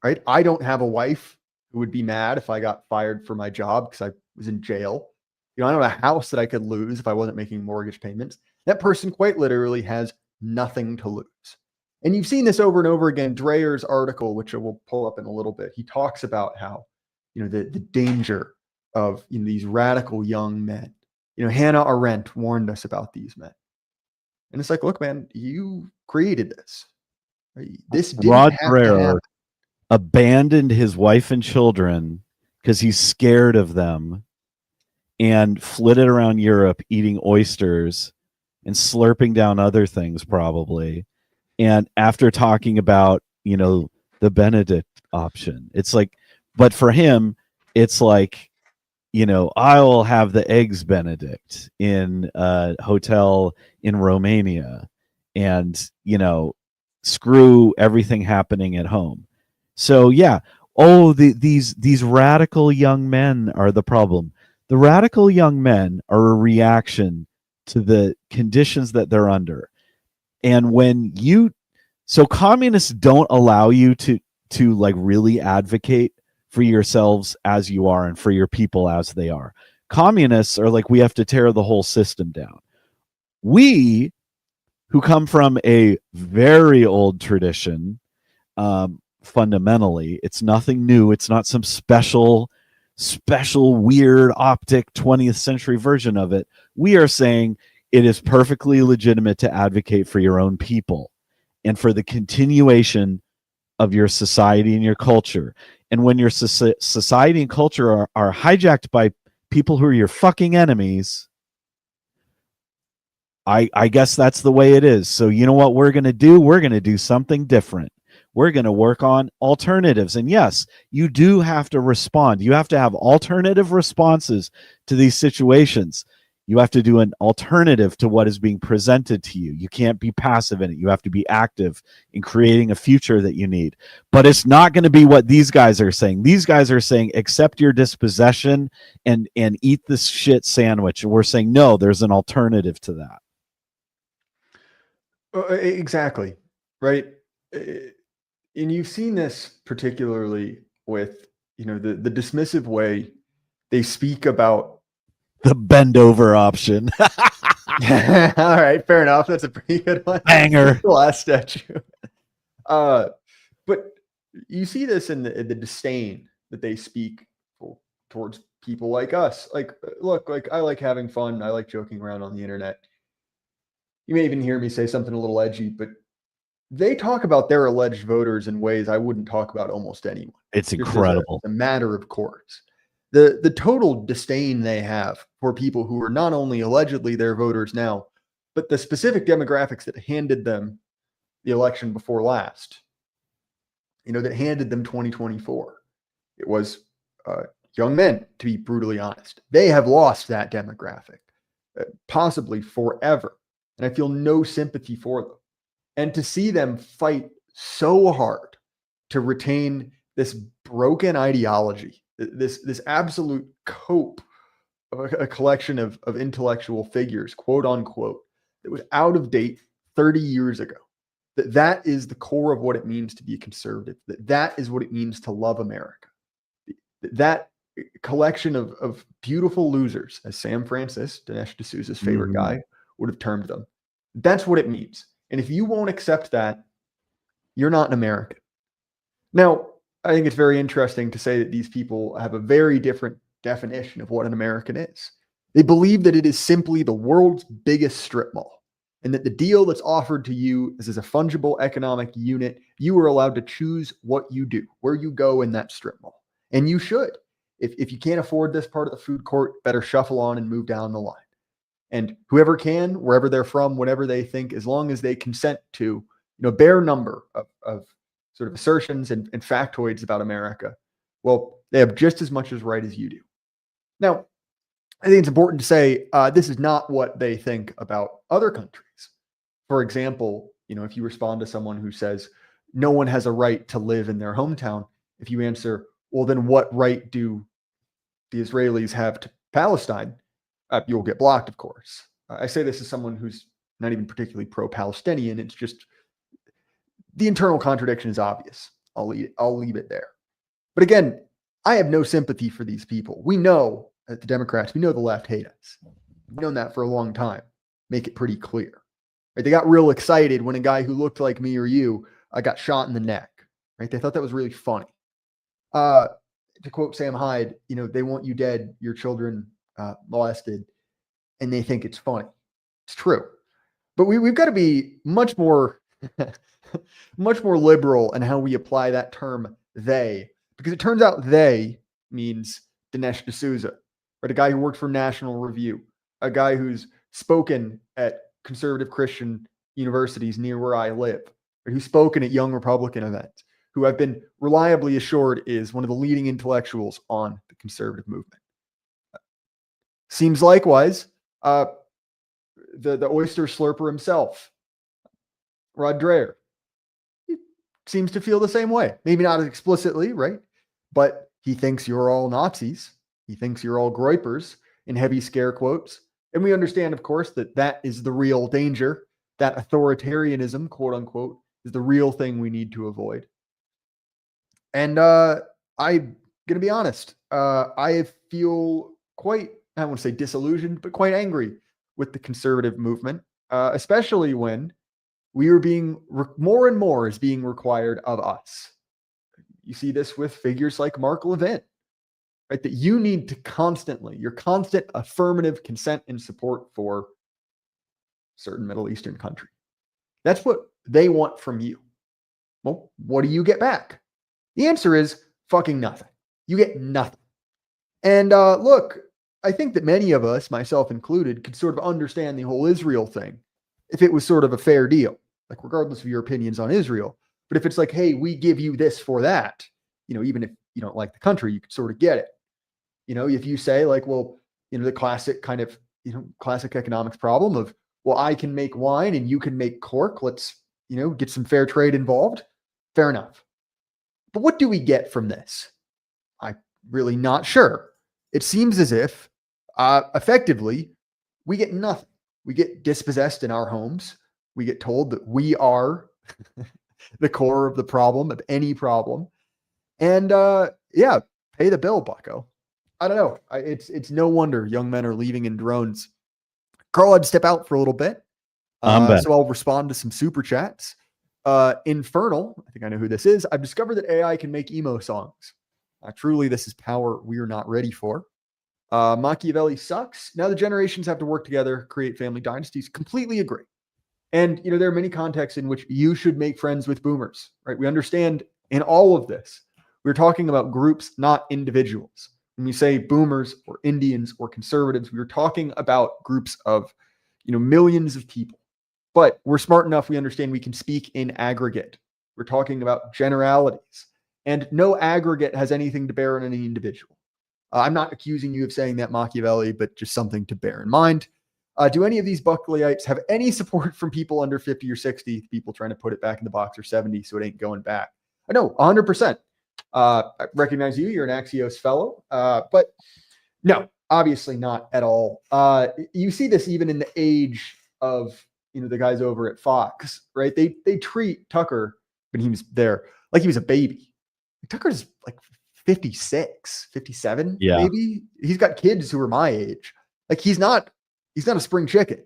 Right? I don't have a wife who would be mad if I got fired for my job because I was in jail. I don't have a house that I could lose if I wasn't making mortgage payments. That person quite literally has nothing to lose. And you've seen this over and over again. Dreyer's article, which I will pull up in a little bit, he talks about how, the danger of these radical young men. Hannah Arendt warned us about these men. And it's like, look, man, you created this. This didn't Rod have to Dreher happen. Abandoned his wife and children because he's scared of them, and flitted around Europe eating oysters and slurping down other things probably. And after talking about, the Benedict option, it's like, but for him, it's like, I will have the eggs Benedict in a hotel in Romania and, screw everything happening at home. So yeah, these radical young men are the problem. The radical young men are a reaction to the conditions that they're under. And when you so communists don't allow you to like really advocate for yourselves as you are and for your people as they are. Communists are like, we have to tear the whole system down. We, who come from a very old tradition, fundamentally, it's nothing new. It's not some special weird optic 20th century version of it. We are saying it is perfectly legitimate to advocate for your own people and for the continuation of your society and your culture. And when your society and culture are hijacked by people who are your fucking enemies, I guess that's the way it is. So you know what we're going to do? We're going to do something different. We're going to work on alternatives. And yes, you do have to respond. You have to have alternative responses to these situations. You have to do an alternative to what is being presented to you. You can't be passive in it. You have to be active in creating a future that you need. But it's not going to be what these guys are saying. These guys are saying, accept your dispossession and eat this shit sandwich. And we're saying, no, there's an alternative to that. Exactly. Right. And you've seen this particularly with, the dismissive way they speak about the bend over option. All right, fair enough. That's a pretty good one. Banger. Last statue. But you see this in the disdain that they speak towards people like us. Like, look, like I like having fun. I like joking around on the internet. You may even hear me say something a little edgy, but they talk about their alleged voters in ways I wouldn't talk about almost anyone. It's incredible. A matter of course. The total disdain they have for people who are not only allegedly their voters now, but the specific demographics that handed them the election before last, that handed them 2024. It was young men, to be brutally honest. They have lost that demographic, possibly forever. And I feel no sympathy for them. And to see them fight so hard to retain this broken ideology, this absolute cope of a collection of intellectual figures, quote unquote, that was out of date 30 years ago. That is the core of what it means to be a conservative. That is what it means to love America. That collection of beautiful losers, as Sam Francis, Dinesh D'Souza's favorite guy, would have termed them. That's what it means. And if you won't accept that, you're not an American. Now, I think it's very interesting to say that these people have a very different definition of what an American is. They believe that it is simply the world's biggest strip mall, and that the deal that's offered to you is as a fungible economic unit. You are allowed to choose what you do, where you go in that strip mall. And you should. If you can't afford this part of the food court, better shuffle on and move down the line. And whoever can, wherever they're from, whatever they think, as long as they consent to, bare number of sort of assertions and factoids about America, well, they have just as much as right as you do. Now, I think it's important to say this is not what they think about other countries. For example, if you respond to someone who says no one has a right to live in their hometown, if you answer, well, then what right do the Israelis have to Palestine? You'll get blocked, of course. I say this as someone who's not even particularly pro-Palestinian. It's just the internal contradiction is obvious. I'll leave it there. But again, I have no sympathy for these people. We know that the Democrats, we know the left hate us. We've known that for a long time. Make it pretty clear. Right? They got real excited when a guy who looked like me or you got shot in the neck. Right? They thought that was really funny. To quote Sam Hyde, they want you dead, your children molested, and they think it's funny. It's true. But we've got to be much more liberal in how we apply that term they, because it turns out they means Dinesh D'Souza, right? A guy who worked for National Review, a guy who's spoken at conservative Christian universities near where I live, or who's spoken at Young Republican events, who I've been reliably assured is one of the leading intellectuals on the conservative movement. Seems likewise, the oyster slurper himself, Rod Dreher. seems to feel the same way. Maybe not explicitly, right? But he thinks you're all Nazis. He thinks you're all Groypers in heavy scare quotes. And we understand, of course, that that is the real danger. That authoritarianism, quote unquote, is the real thing we need to avoid. And I'm going to be honest. I feel quite, I don't want to say disillusioned, but quite angry with the conservative movement, especially when we are being more and more is being required of us. You see this with figures like Mark Levin, right? That you need to constantly, your constant affirmative consent and support for certain Middle Eastern country. That's what they want from you. Well, what do you get back? The answer is fucking nothing. You get nothing. And look, I think that many of us, myself included, could sort of understand the whole Israel thing if it was sort of a fair deal, like regardless of your opinions on Israel. But if it's like, hey, we give you this for that, even if you don't like the country, you could sort of get it. If you say like, well, the classic kind of, classic economics problem of, well, I can make wine and you can make cork. Let's, get some fair trade involved. Fair enough. But what do we get from this? I'm really not sure. It seems as if effectively we get nothing. We get dispossessed in our homes. We get told that we are the core of the problem, of any problem. And pay the bill, bucko. I don't know. It's no wonder young men are leaving in drones. Karl, I'd step out for a little bit. So I'll respond to some super chats. Infernal, I think I know who this is. I've discovered that AI can make emo songs. Truly, this is power we are not ready for. Machiavelli sucks. Now the generations have to work together, create family dynasties. Completely agree. And, there are many contexts in which you should make friends with boomers, right? We understand in all of this, we're talking about groups, not individuals. When we say boomers or Indians or conservatives, we're talking about groups of, millions of people. But we're smart enough, we understand we can speak in aggregate. We're talking about generalities. And no aggregate has anything to bear on any individual. I'm not accusing you of saying that, Machiavelli, but just something to bear in mind. Do any of these Buckleyeites have any support from people under 50 or 60, people trying to put it back in the box, or 70 so it ain't going back? I know, 100%. I recognize you. You're an Axios fellow. But no, obviously not at all. You see this even in the age of, the guys over at Fox, right? They treat Tucker, when he was there, like he was a baby. Tucker's like 56, 57, maybe. He's got kids who are my age. Like he's not a spring chicken.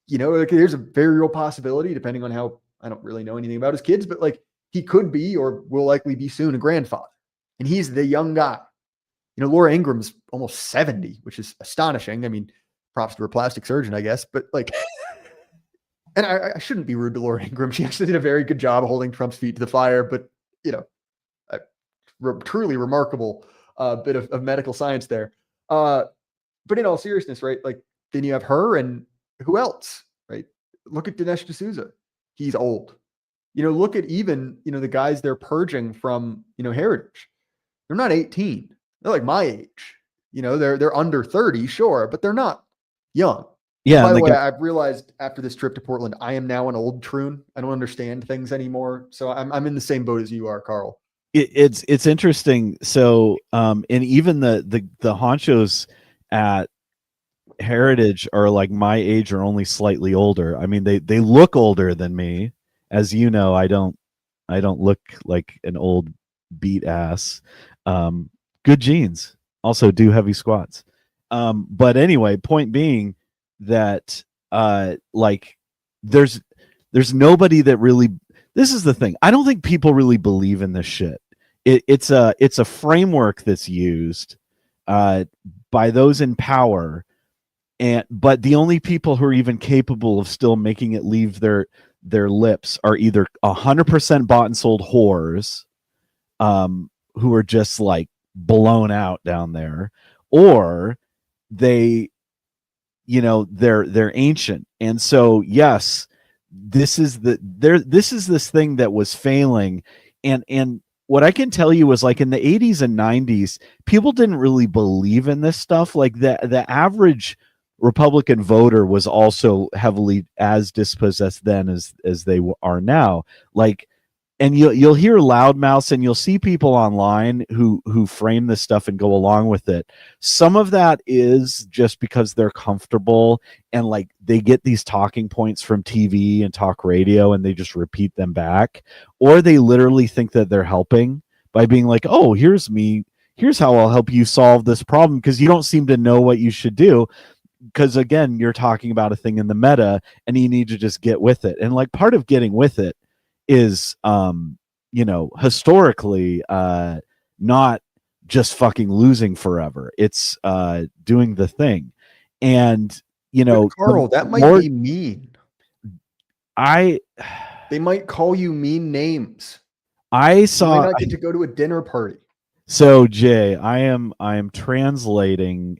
Like there's a very real possibility, depending on how, I don't really know anything about his kids, but like he could be, or will likely be soon, a grandfather. And he's the young guy. Laura Ingram's almost 70, which is astonishing. I mean, props to her plastic surgeon, I guess, but like, and I shouldn't be rude to Laura Ingram. She actually did a very good job holding Trump's feet to the fire, but a truly remarkable bit of medical science there. But in all seriousness, right? Like then you have her and who else, right? Look at Dinesh D'Souza. He's old. Look at even, the guys they're purging from, Heritage. They're not 18. They're like my age. They're under 30, sure, but they're not young. Yeah. By the way, I've realized after this trip to Portland, I am now an old troon. I don't understand things anymore. So I'm in the same boat as you are, Karl. It's interesting. So, and even the honchos at Heritage are like my age or only slightly older. I mean, they look older than me. As you know, I don't look like an old beat ass. Good genes. Also do heavy squats. But anyway, point being that like there's nobody that really, this is the thing. I don't think people really believe in this shit. It's a framework that's used by those in power, but the only people who are even capable of still making it leave their lips are either 100% bought and sold whores, who are just like blown out down there, or they're ancient. And so yes, this is this thing that was failing. And what I can tell you is, like, in the 80s and 90s, people didn't really believe in this stuff. Like the average Republican voter was also heavily as dispossessed then as they are now. Like, and you'll hear loudmouths, and you'll see people online who frame this stuff and go along with it. Some of that is just because they're comfortable, and like they get these talking points from TV and talk radio, and they just repeat them back, or they literally think that they're helping by being like, oh, here's how I'll help you solve this problem, because you don't seem to know what you should do, because again, you're talking about a thing in the meta, and you need to just get with it. And like part of getting with it is historically not just fucking losing forever. It's doing the thing. And But Karl, that might be mean. They might call you mean names. You might not get to go to a dinner party. So Jay, I am translating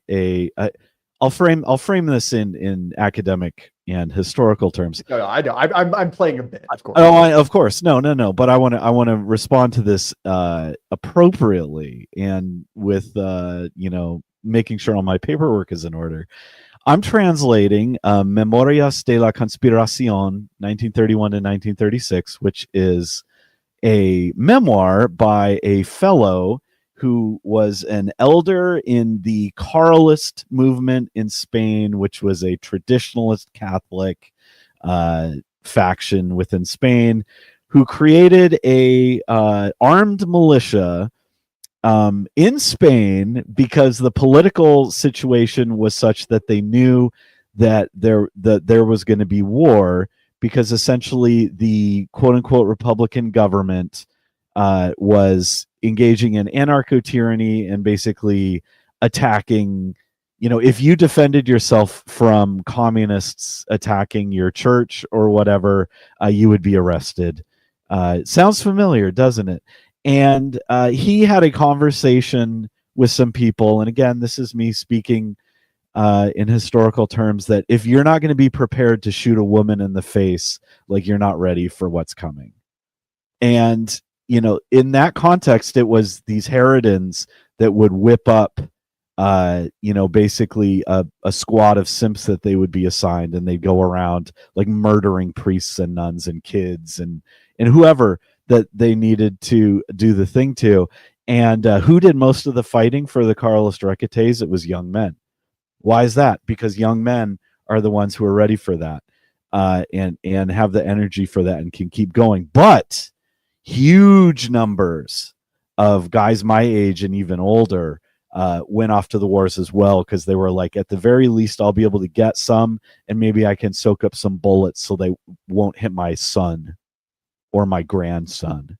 I'll frame this in academic and historical terms. No, I know. I'm playing a bit, of course. Oh, of course. No. But I want to respond to this appropriately and with making sure all my paperwork is in order. I'm translating Memorias de la Conspiración, 1931 to 1936, which is a memoir by a fellow who was an elder in the Carlist movement in Spain, which was a traditionalist Catholic faction within Spain, who created a armed militia in Spain because the political situation was such that they knew that there was going to be war, because essentially the quote unquote Republican government was engaging in anarcho-tyranny and basically attacking, if you defended yourself from communists attacking your church or whatever, you would be arrested. Sounds familiar, doesn't it? And he had a conversation with some people, and again, this is me speaking in historical terms, that if you're not going to be prepared to shoot a woman in the face, like, you're not ready for what's coming. And in that context, it was these harridans that would whip up basically a squad of simps that they would be assigned, and they'd go around like murdering priests and nuns and kids and whoever that they needed to do the thing to. And who did most of the fighting for the Carlist requetés? It was young men. Why is that? Because young men are the ones who are ready for that and have the energy for that and can keep going. But huge numbers of guys my age and even older went off to the wars as well, because they were like, at the very least, I'll be able to get some, and maybe I can soak up some bullets so they won't hit my son or my grandson.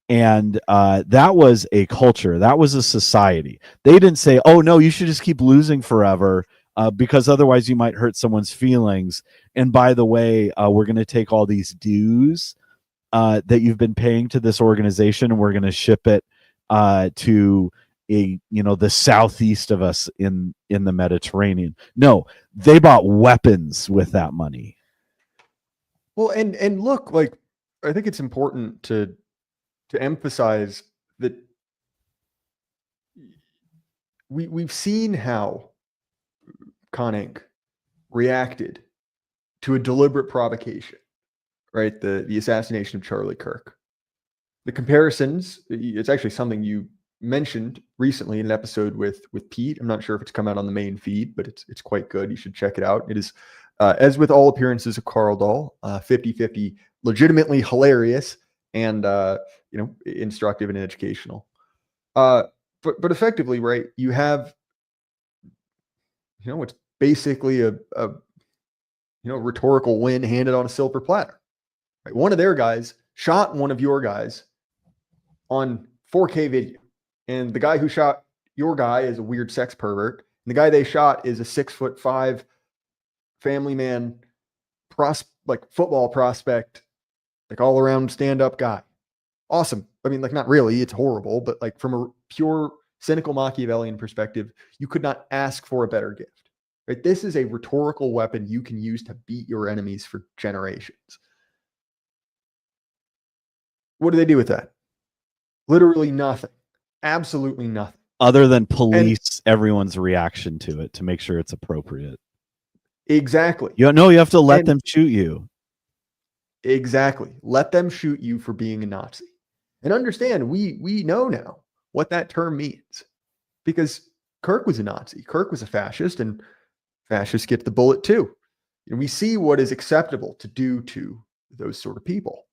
And that was a culture. That was a society. They didn't say, oh, no, you should just keep losing forever because otherwise you might hurt someone's feelings. And by the way, we're going to take all these dues that you've been paying to this organization, and we're going to ship it to the southeast of us in the Mediterranean. No, they bought weapons with that money. Well, and look, like, I think it's important to emphasize that we've seen how Con Inc. reacted to a deliberate provocation, right? The assassination of Charlie Kirk. The comparisons, it's actually something you mentioned recently in an episode with Pete. I'm not sure if it's come out on the main feed, but it's quite good. You should check it out. It is, as with all appearances of Karl Dahl, 50-50, legitimately hilarious and instructive and educational. But effectively, right, you have it's basically a rhetorical win handed on a silver platter. Right? One of their guys shot one of your guys on 4K video, and the guy who shot your guy is a weird sex pervert, and the guy they shot is a 6'5" family man, football prospect, like all around stand-up guy. Awesome. I mean, like, not really, it's horrible, but like from a pure cynical Machiavellian perspective, you could not ask for a better gift. Right? This is a rhetorical weapon you can use to beat your enemies for generations. What do they do with that? Literally nothing. Absolutely nothing. Other than police everyone's reaction to it to make sure it's appropriate. Exactly. You have to let them shoot you. Exactly. Let them shoot you for being a Nazi. And understand, we know now what that term means because Kirk was a Nazi. Kirk was a fascist, and fascists get the bullet too. And we see what is acceptable to do to those sort of people.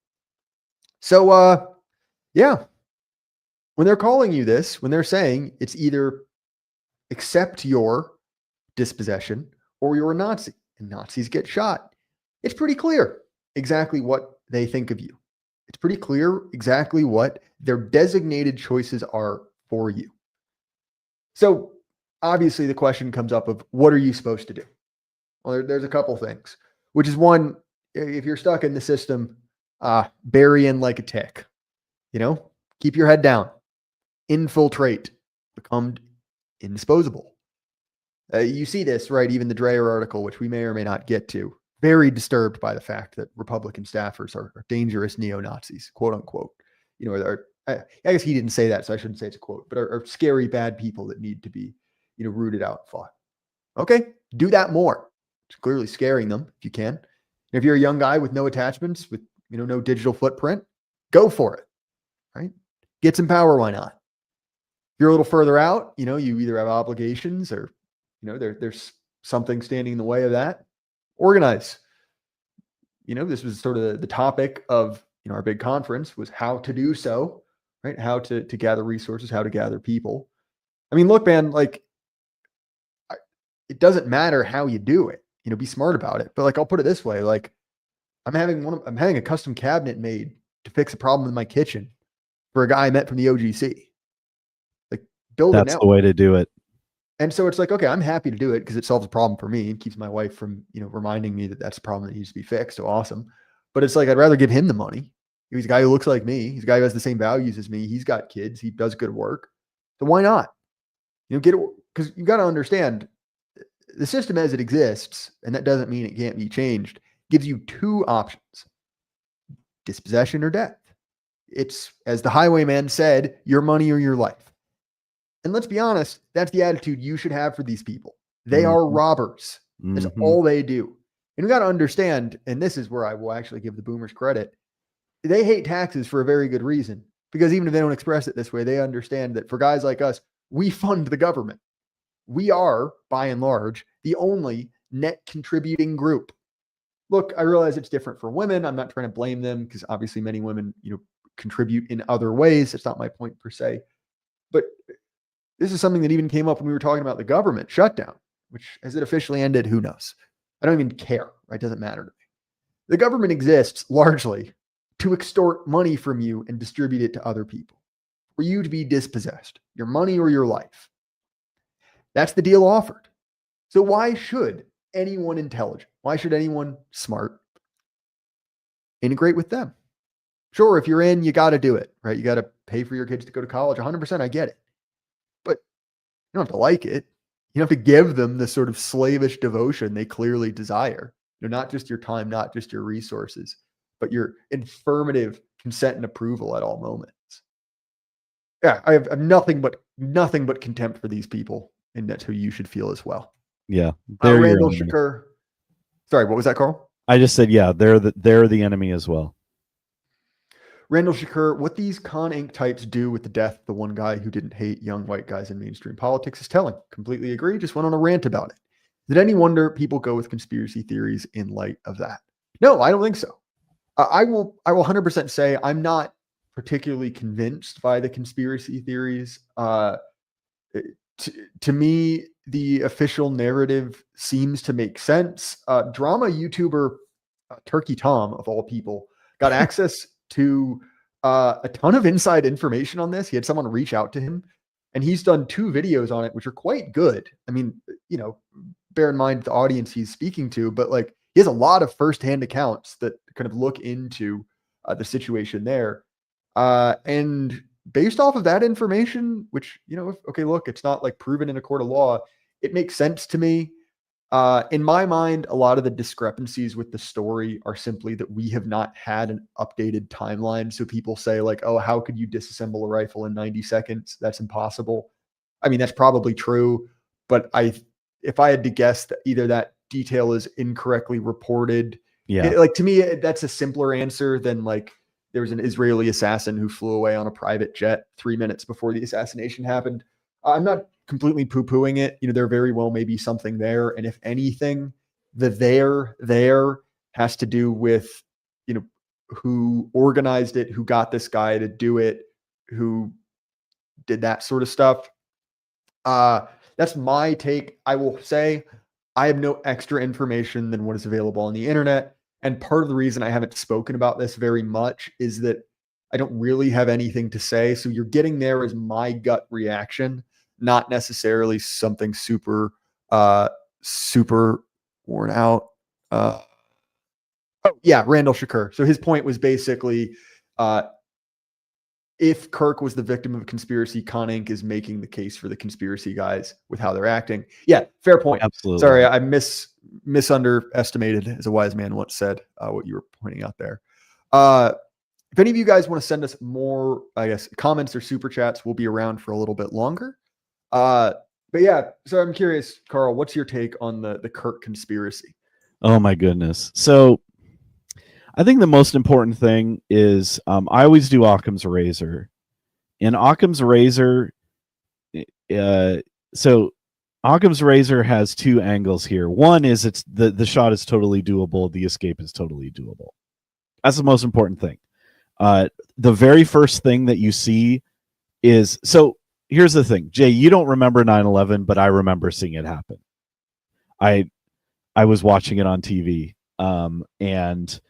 So, yeah, when they're calling you this, when they're saying it's either accept your dispossession or you're a Nazi, and Nazis get shot, it's pretty clear exactly what they think of you. It's pretty clear exactly what their designated choices are for you. So obviously the question comes up of what are you supposed to do? Well, there's a couple things, which is one, if you're stuck in the system, bury in like a tick, keep your head down, infiltrate, become indisposable. You see this, right? Even the Dreyer article, which we may or may not get to, very disturbed by the fact that Republican staffers are dangerous neo-Nazis, quote unquote. I guess he didn't say that, so I shouldn't say it's a quote, but are scary, bad people that need to be, rooted out and fought. Okay, do that more. It's clearly scaring them if you can. And if you're a young guy with no attachments, with no digital footprint, go for it. Right? Get some power. Why not? If you're a little further out, you either have obligations or there's something standing in the way of that. Organize. This was sort of the topic of our big conference was how to do so, right? How to gather resources, how to gather people. I mean, look, man, like it doesn't matter how you do it. Be smart about it. But like I'll put it this way, like I'm having a custom cabinet made to fix a problem in my kitchen for a guy I met from the OGC. Like build it now. That's the way to do it. And so it's like, okay, I'm happy to do it because it solves a problem for me and keeps my wife from, reminding me that that's a problem that needs to be fixed. So awesome. But it's like, I'd rather give him the money. He's a guy who looks like me. He's a guy who has the same values as me. He's got kids. He does good work. So why not? Get it, because you got to understand the system as it exists, and that doesn't mean it can't be changed, gives you two options: dispossession or death. It's, as the highwayman said, your money or your life. And let's be honest, that's the attitude you should have for these people. They are robbers. That's all they do. And we got to understand, and this is where I will actually give the boomers credit, they hate taxes for a very good reason. Because even if they don't express it this way, they understand that for guys like us, we fund the government. We are, by and large, the only net contributing group. Look, I realize it's different for women. I'm not trying to blame them because obviously many women, contribute in other ways. That's not my point per se. But this is something that even came up when we were talking about the government shutdown, which has it officially ended? Who knows? I don't even care, right? It doesn't matter to me. The government exists largely to extort money from you and distribute it to other people for you to be dispossessed, your money or your life. That's the deal offered. So why should anyone intelligent, why should anyone smart integrate with them? Sure, if you're in, you got to do it, right? You got to pay for your kids to go to college. 100%, I get it. But you don't have to like it. You have to give them the sort of slavish devotion they clearly desire. Not just your time, not just your resources, but your affirmative consent and approval at all moments. Yeah, I have nothing but contempt for these people, and that's who you should feel as well. Yeah, Randall Shakur. Sorry, what was that, Karl? I just said, yeah, they're the enemy as well. Randall Shakur, what these Con Inc. types do with the death of the one guy who didn't hate young white guys in mainstream politics is telling. Completely agree. Just went on a rant about it. Is it any wonder people go with conspiracy theories in light of that? No, I don't think so. I will 100% say I'm not particularly convinced by the conspiracy theories. To me, the official narrative seems to make sense. Drama YouTuber Turkey Tom, of all people, got access to a ton of inside information on this. He had someone reach out to him, and he's done 2 videos on it, which are quite good. I mean, bear in mind the audience he's speaking to, but like he has a lot of firsthand accounts that kind of look into the situation there. And based off of that information, which, okay, look, it's not like proven in a court of law, it makes sense to me. In my mind, a lot of the discrepancies with the story are simply that we have not had an updated timeline. So people say like, oh, how could you disassemble a rifle in 90 seconds? That's impossible. I mean, that's probably true, but if I had to guess that either that detail is incorrectly reported, Yeah. Like, to me, that's a simpler answer than like there was an Israeli assassin who flew away on a private jet 3 minutes before the assassination happened. I'm not completely poo-pooing it. There very well may be something there. And if anything, the there has to do with, who organized it, who got this guy to do it, who did that sort of stuff. That's my take. I will say I have no extra information than what is available on the internet. And part of the reason I haven't spoken about this very much is that I don't really have anything to say. So you're getting there as my gut reaction, not necessarily something super worn out. Randall Shakur. So his point was basically, if Kirk was the victim of a conspiracy, Con Inc. is making the case for the conspiracy guys with how they're acting. Yeah, fair point. Absolutely. Sorry, I misunderestimated, as a wise man once said, what you were pointing out there. If any of you guys want to send us more, I guess, comments or super chats, we'll be around for a little bit longer. But yeah, so I'm curious, Karl, what's your take on the Kirk conspiracy? Oh my goodness. So I think the most important thing is I always do Occam's razor. In Occam's razor, so Occam's razor has two angles here. One is it's the shot is totally doable, the escape is totally doable. That's the most important thing. The very first thing that you see is, so here's the thing, Jay, you don't remember 9/11, but I remember seeing it happen. I was watching it on TV, and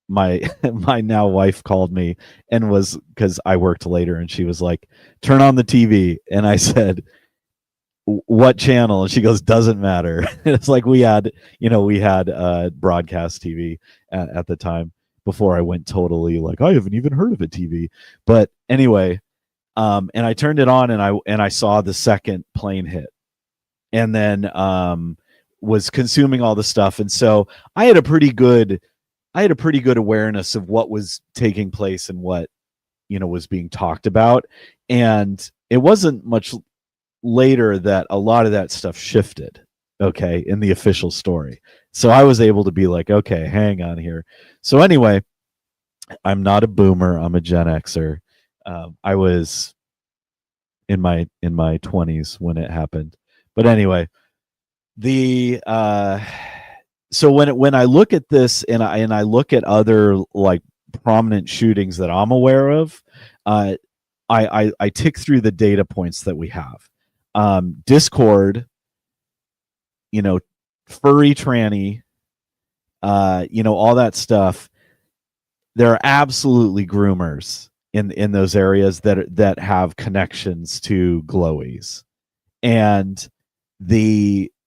my my now wife called me and was, because I worked later, and she was like, turn on the TV, and I said, what channel? And she goes, doesn't matter. It's like we had broadcast TV at the time, before I went totally like, I haven't even heard of a TV. But anyway, and I turned it on, and I saw the second plane hit, and then was consuming all the stuff, and so I had a pretty good awareness of what was taking place and what was being talked about. And it wasn't much later that a lot of that stuff shifted, okay, in the official story. So I was able to be like, okay, hang on here. So anyway, I'm not a boomer, I'm a Gen Xer. I was in my 20s when it happened. But anyway, so when I look at this, and I look at other like prominent shootings that I'm aware of, I tick through the data points that we have. Discord, furry tranny, all that stuff. There are absolutely groomers in those areas that have connections to glowies, and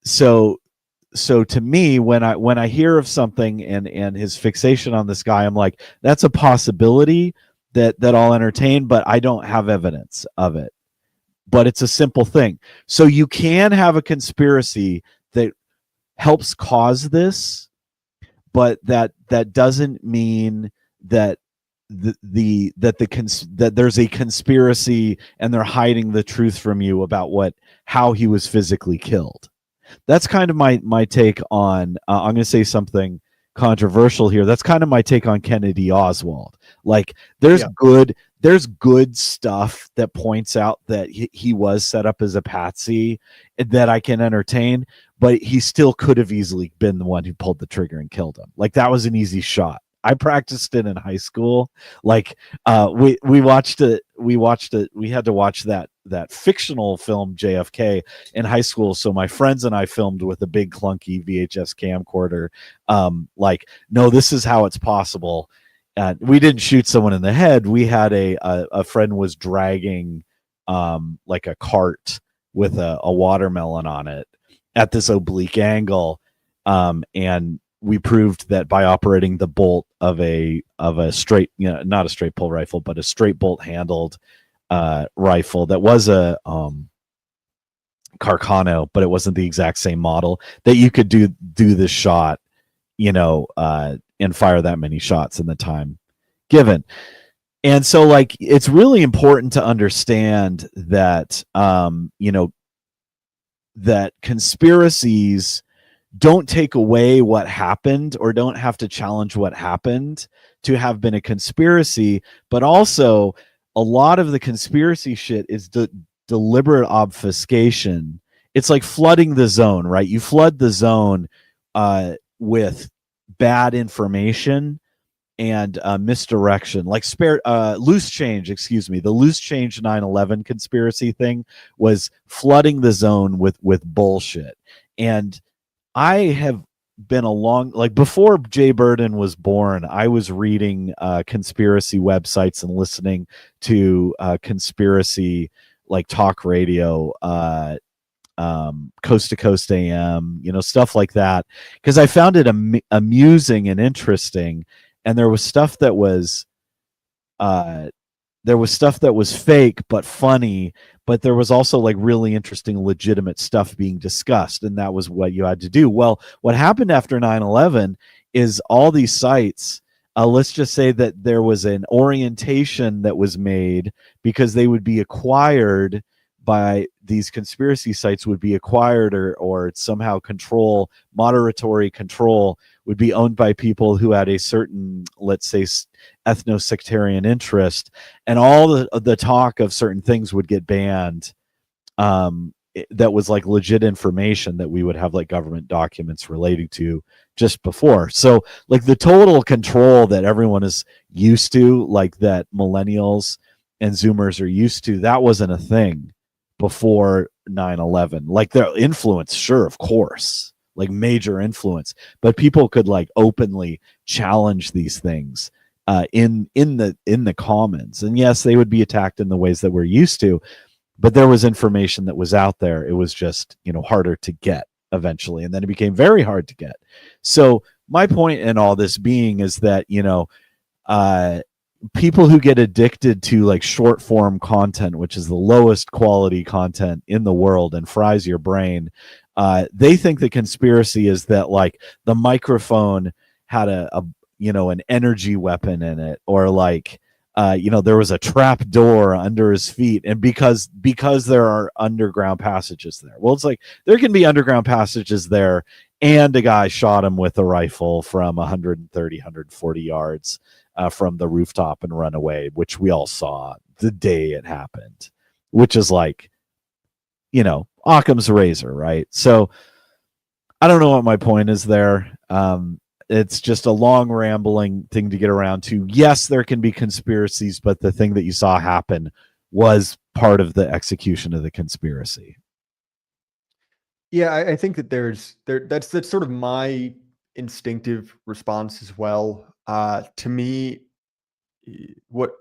so to me, when I hear of something and his fixation on this guy, I'm like, that's a possibility that I'll entertain, but I don't have evidence of it. But it's a simple thing. So you can have a conspiracy that helps cause this, but that doesn't mean that that there's a conspiracy and they're hiding the truth from you about how he was physically killed. That's kind of my take on, I'm going to say something controversial here. That's kind of my take on Kennedy Oswald. Like there's good stuff that points out that he was set up as a patsy that I can entertain, but he still could have easily been the one who pulled the trigger and killed him. Like that was an easy shot. I practiced it in high school. Like we watched it. We had to watch that fictional film JFK in high school. So my friends and I filmed with a big clunky VHS camcorder. Like, no, this is how it's possible. We didn't shoot someone in the head. We had a friend was dragging like a cart with a watermelon on it at this oblique angle, and we proved that by operating the bolt of a straight, not a straight pull rifle, but a straight bolt handled rifle that was a Carcano, but it wasn't the exact same model, that you could do this shot, and fire that many shots in the time given. And so like it's really important to understand that that conspiracies don't take away what happened or don't have to challenge what happened to have been a conspiracy. But also, a lot of the conspiracy shit is deliberate obfuscation. It's like flooding the zone, right? You flood the zone with bad information and misdirection, like loose change. Excuse me, the loose change 9/11 conspiracy thing was flooding the zone with bullshit. And I have been like before Jay Burden was born, I was reading conspiracy websites and listening to conspiracy like talk radio, Coast to Coast AM, stuff like that, because I found it amusing and interesting. And there was stuff that was fake but funny, but there was also like really interesting legitimate stuff being discussed, and that was what you had to do. Well, what happened after 9/11 is all these sites, let's just say that there was an orientation that was made because they would be acquired by these conspiracy sites, would be acquired or somehow moderatory control would be owned by people who had a certain, let's say, ethno-sectarian interest, and all the talk of certain things would get banned. That was like legit information that we would have like government documents relating to just before. So like the total control that everyone is used to, like that millennials and Zoomers are used to, that wasn't a thing before 9/11. Like their influence, sure, of course, like major influence, but people could like openly challenge these things in the commons. And yes, they would be attacked in the ways that we're used to, but there was information that was out there. It was just, harder to get eventually, and then it became very hard to get. So my point in all this being is that people who get addicted to like short form content, which is the lowest quality content in the world and fries your brain, they think the conspiracy is that like the microphone had an energy weapon in it, or like there was a trap door under his feet, and because there are underground passages there. Well, it's like there can be underground passages there, and a guy shot him with a rifle from 130, 140 yards from the rooftop and run away, which we all saw the day it happened, which is like, Occam's razor, right? So I don't know what my point is there. It's just a long rambling thing to get around to. Yes, there can be conspiracies, but the thing that you saw happen was part of the execution of the conspiracy. Yeah, I think that that's sort of my instinctive response as well. To me, what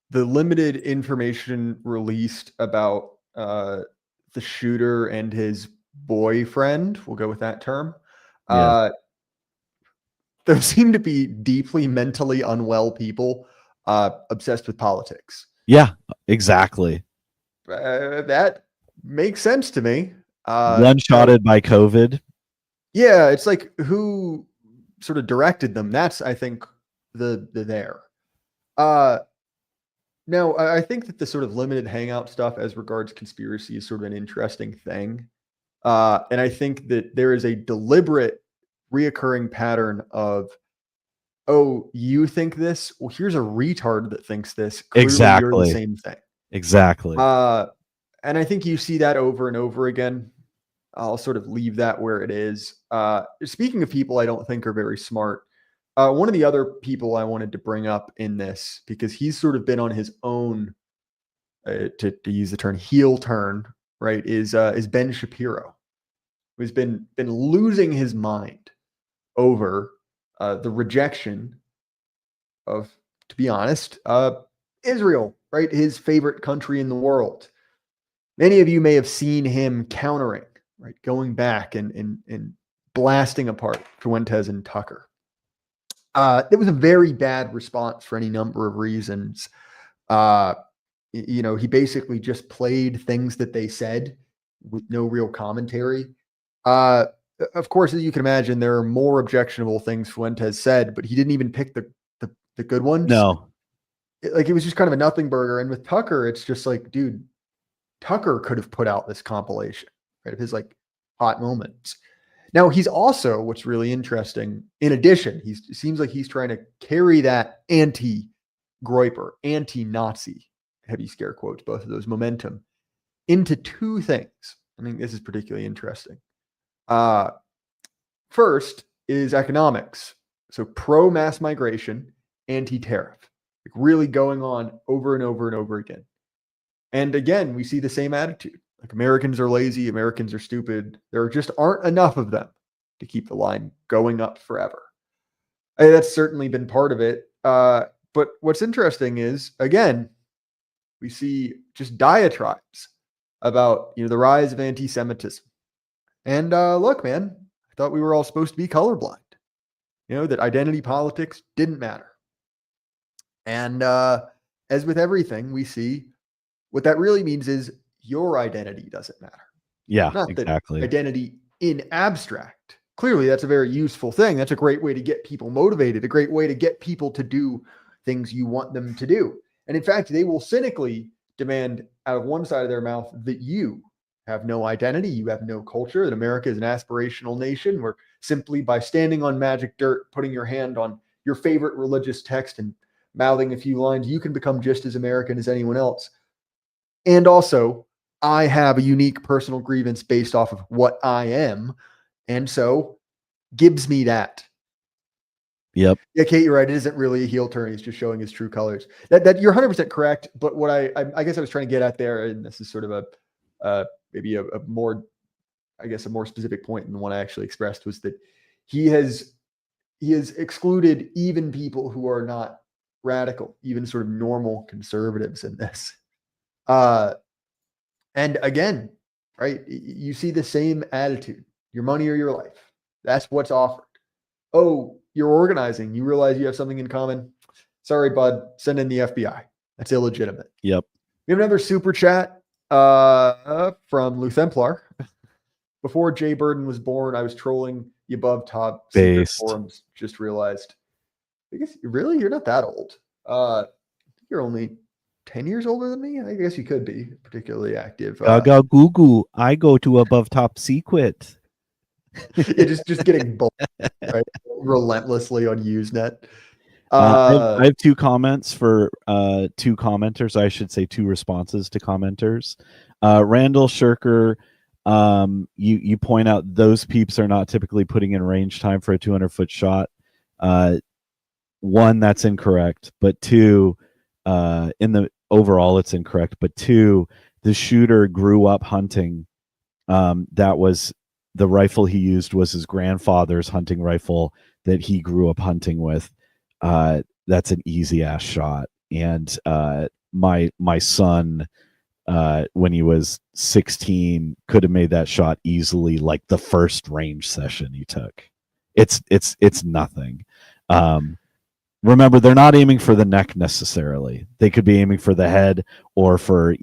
the limited information released about the shooter and his boyfriend, we'll go with that term. Yeah. There seem to be deeply mentally unwell people obsessed with politics. Yeah, exactly. That makes sense to me. One-shotted by COVID. Yeah, it's like who sort of directed them. That's, I think, the there. Now, I think that the sort of limited hangout stuff as regards conspiracy is sort of an interesting thing. And I think that there is a deliberate reoccurring pattern of, oh, you think this? Well, here's a retard that thinks this. Clearly, Exactly. you're the same thing. Exactly. And I think you see that over and over again. I'll sort of leave that where it is. Speaking of people I don't think are very smart, one of the other people I wanted to bring up in this, because he's sort of been on his own, to use the term heel turn, right, is Ben Shapiro, who's been losing his mind over the rejection of, to be honest, Israel, right, his favorite country in the world. Many of you may have seen him countering, right, going back and blasting apart Fuentes and Tucker. It was a very bad response for any number of reasons. He basically just played things that they said with no real commentary. Of course, as you can imagine, there are more objectionable things Fuentes said, but he didn't even pick the good ones. No. It was just kind of a nothing burger. And with Tucker, it's just like, dude, Tucker could have put out this compilation, right, of his like hot moments. Now, he's also, what's really interesting, in addition, it seems like he's trying to carry that anti-Groiper, anti-Nazi, heavy scare quotes, both of those, momentum into two things. I think this is particularly interesting. First is economics. So pro-mass migration, anti-tariff, like really going on over and over and over again. And again, we see the same attitude. Like Americans are lazy, Americans are stupid. There just aren't enough of them to keep the line going up forever. And that's certainly been part of it. But what's interesting is, again, we see just diatribes about the rise of anti-Semitism. And look, man, I thought we were all supposed to be colorblind. That identity politics didn't matter. And as with everything, we see what that really means is your identity doesn't matter. Yeah, Not exactly. the identity in abstract. Clearly, that's a very useful thing. That's a great way to get people motivated, a great way to get people to do things you want them to do. And in fact, they will cynically demand out of one side of their mouth that you have no identity, you have no culture, that America is an aspirational nation where simply by standing on magic dirt, putting your hand on your favorite religious text and mouthing a few lines, you can become just as American as anyone else. And also, I have a unique personal grievance based off of what I am. And so gives me that. Yep. Yeah, Kate, you're right. It isn't really a heel turn. He's just showing his true colors. That you're 100% correct. But what I guess I was trying to get at there, and this is sort of maybe a more, I guess, a more specific point than the one I actually expressed, was that he has excluded even people who are not radical, even sort of normal conservatives in this. And again, right, you see the same attitude, your money or your life. That's what's offered. Oh, you're organizing. You realize you have something in common. Sorry, bud, send in the FBI. That's illegitimate. Yep. We have another super chat from Lou Templar. Before Jay Burden was born, I was trolling the above top secret forums. Just realized. I guess really you're not that old. You're only 10 years older than me. I guess you could be particularly active. Gaga goo goo. I go to above top secret. Yeah, just getting bullied, right? Relentlessly on Usenet. I have two comments for two commenters. I should say two responses to commenters. Randall Shirker, you point out those peeps are not typically putting in range time for a 200-foot shot. One, that's incorrect. But two, in the overall, it's incorrect. But two, the shooter grew up hunting. That was the rifle he used was his grandfather's hunting rifle that he grew up hunting with. That's an easy ass shot. And my son, when he was 16, could have made that shot easily, like the first range session he took. It's nothing. Remember, they're not aiming for the neck necessarily. They could be aiming for the head or for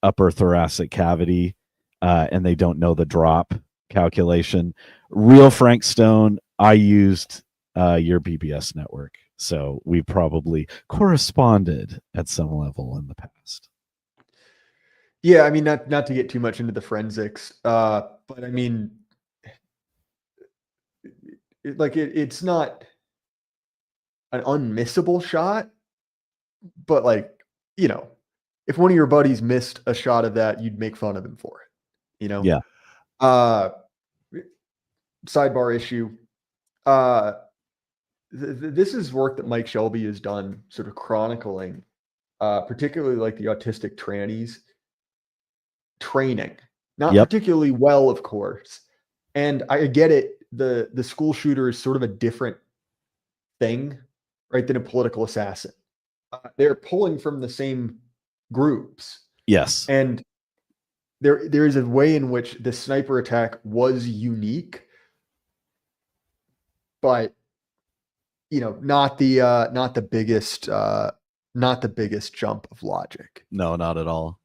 upper thoracic cavity, and they don't know the drop calculation. Real Frank Stone, I used your BBS network, so we probably corresponded at some level in the past. Yeah, I mean, not to get too much into the forensics, but I mean, it's not an unmissable shot, but if one of your buddies missed a shot of that, you'd make fun of him for it, Yeah. Sidebar issue. This is work that Mike Shelby has done, sort of chronicling, particularly like the autistic trannies training, not particularly well, of course. And I get it. The school shooter is sort of a different thing, right, than a political assassin. They're pulling from the same groups. Yes. And there is a way in which the sniper attack was unique, but not the biggest jump of logic. No, not at all.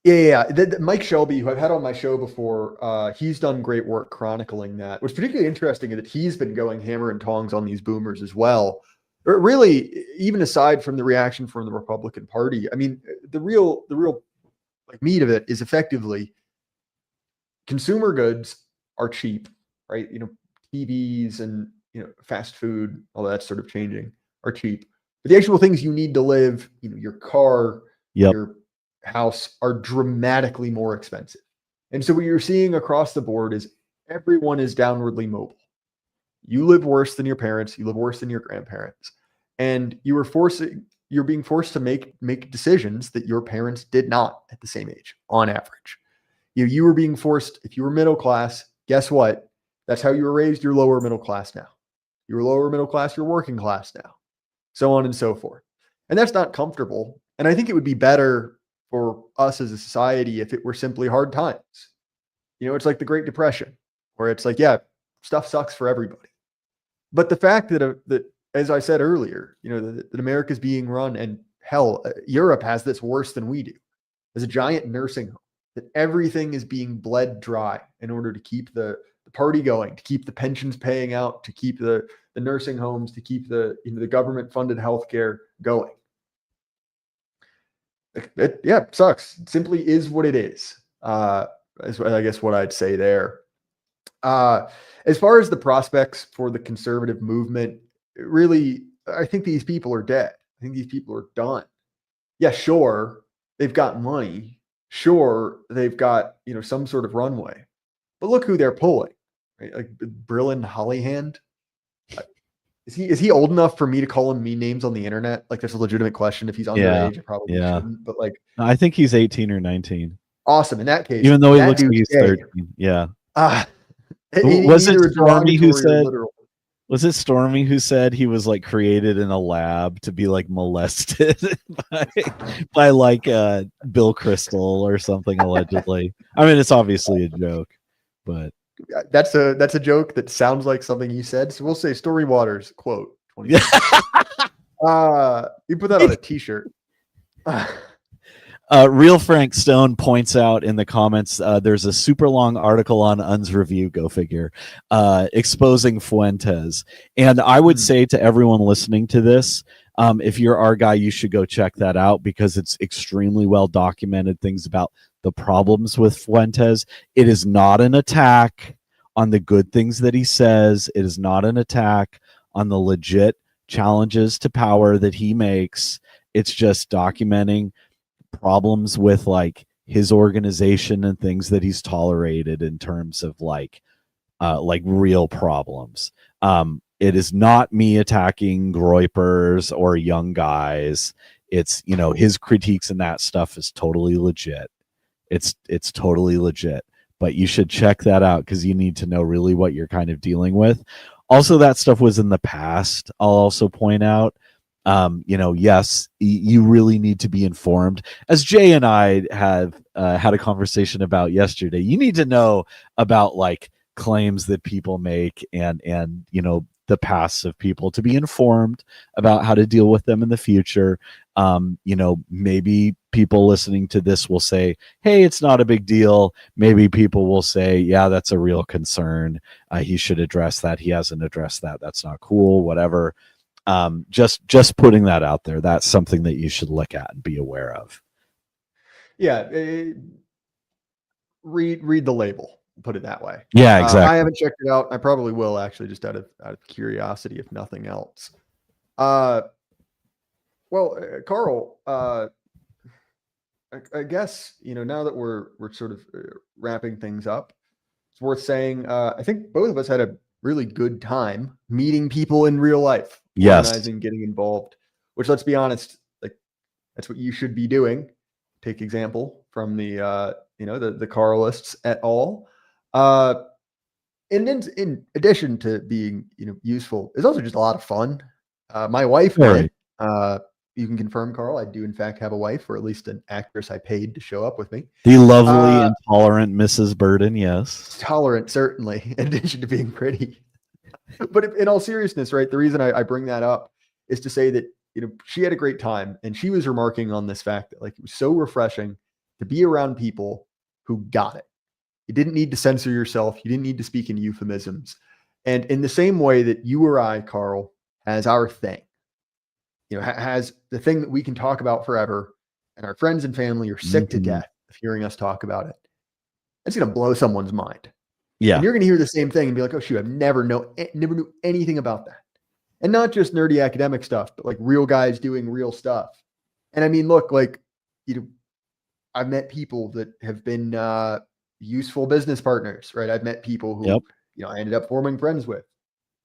Yeah. Mike Shelby, who I've had on my show before, he's done great work chronicling that. What's particularly interesting is that he's been going hammer and tongs on these boomers as well. Or really, even aside from the reaction from the Republican Party, I mean, the real meat of it is effectively consumer goods are cheap, right? TVs and fast food, all that sort of changing are cheap. But the actual things you need to live, your car, Yep. your house are dramatically more expensive. And so what you're seeing across the board is everyone is downwardly mobile. You live worse than your parents, you live worse than your grandparents. And you're being forced to make decisions that your parents did not at the same age on average. You were being forced, if you were middle class, guess what? That's how you were raised. You're lower middle class now. You were lower middle class, you're working class now, so on and so forth. And that's not comfortable. And I think it would be better for us as a society if it were simply hard times. It's like the Great Depression, where it's like, yeah, stuff sucks for everybody. But the fact that as I said earlier, that America's being run, and hell, Europe has this worse than we do. There's a giant nursing home that everything is being bled dry in order to keep the party going, to keep the pensions paying out, to keep the nursing homes, to keep the government funded healthcare going. It sucks. It simply is what it is. Is I guess what I'd say there. As far as the prospects for the conservative movement, really, I think these people are dead. I think these people are done. Yeah, sure, they've got money. Sure, they've got some sort of runway. But look who they're pulling, right? Like Brillin Hollyhand. Is he old enough for me to call him mean names on the internet? Like, that's a legitimate question. If he's underage, I probably shouldn't. But like, I think he's 18 or 19. Awesome. In that case, even though he looks like he's 13. Yeah. Was it Stormy who said? Was it Stormy who said he was like created in a lab to be like molested by like Bill Crystal or something allegedly? I mean, it's obviously a joke, but that's a joke that sounds like something he said. So we'll say Stormy Waters quote. You put that on a t-shirt. Real Frank Stone points out in the comments there's a super long article on Un's review, go figure, exposing Fuentes. And I would say to everyone listening to this, if you're our guy, you should go check that out because it's extremely well documented things about the problems with Fuentes. It is not an attack on the good things that he says. It is not an attack on the legit challenges to power that he makes. It's just documenting problems with like his organization and things that he's tolerated in terms of like real problems. It is not me attacking groypers or young guys. It's his critiques and that stuff is totally legit. It's totally legit, but you should check that out because you need to know really what you're kind of dealing with. Also, that stuff was in the past. I'll also point out yes, you really need to be informed. As Jay and I have had a conversation about yesterday, you need to know about like claims that people make and the pasts of people to be informed about how to deal with them in the future. Maybe people listening to this will say, hey, it's not a big deal. Maybe people will say, yeah, that's a real concern. He should address that. He hasn't addressed that. That's not cool, whatever. Just putting that out there. That's something that you should look at and be aware of. Yeah. Read the label, put it that way. Yeah, exactly. I haven't checked it out. I probably will actually, just out of curiosity, if nothing else. Well, Karl, I guess, now that we're sort of wrapping things up, it's worth saying, I think both of us had a really good time meeting people in real life, organizing, getting involved, which, let's be honest, like that's what you should be doing. Take example from the the Karlists et al. And then in addition to being useful, it's also just a lot of fun. My wife, you can confirm, Karl, I do in fact have a wife, or at least an actress I paid to show up with me. The lovely and tolerant Mrs. Burden, yes. Tolerant, certainly, in addition to being pretty. But in all seriousness, right, the reason I bring that up is to say that, she had a great time, and she was remarking on this fact that like it was so refreshing to be around people who got it. You didn't need to censor yourself. You didn't need to speak in euphemisms. And in the same way that you or I, Karl, has our thing, has the thing that we can talk about forever, and our friends and family are sick to death of hearing us talk about it. It's going to blow someone's mind. Yeah. And you're going to hear the same thing and be like, oh, shoot, I've never knew anything about that. And not just nerdy academic stuff, but like real guys doing real stuff. And I mean, look, like, I've met people that have been useful business partners, right? I've met people who, I ended up forming friends with.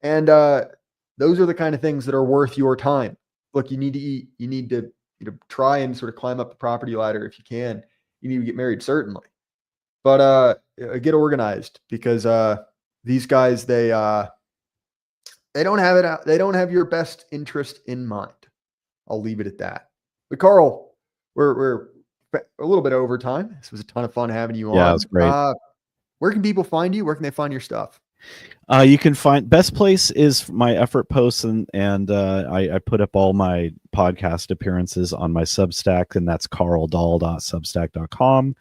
And those are the kind of things that are worth your time. Look, you need to eat. You need to try and sort of climb up the property ladder if you can. You need to get married, certainly. But get organized, because these guys, they don't have it out. They don't have your best interest in mind. I'll leave it at that. But Karl, we're a little bit over time. This was a ton of fun having you on. Yeah, it was great. Where can people find you? Where can they find your stuff? You can find best place is my effort posts, and I put up all my podcast appearances on my Substack, and that's karldahl.substack.com,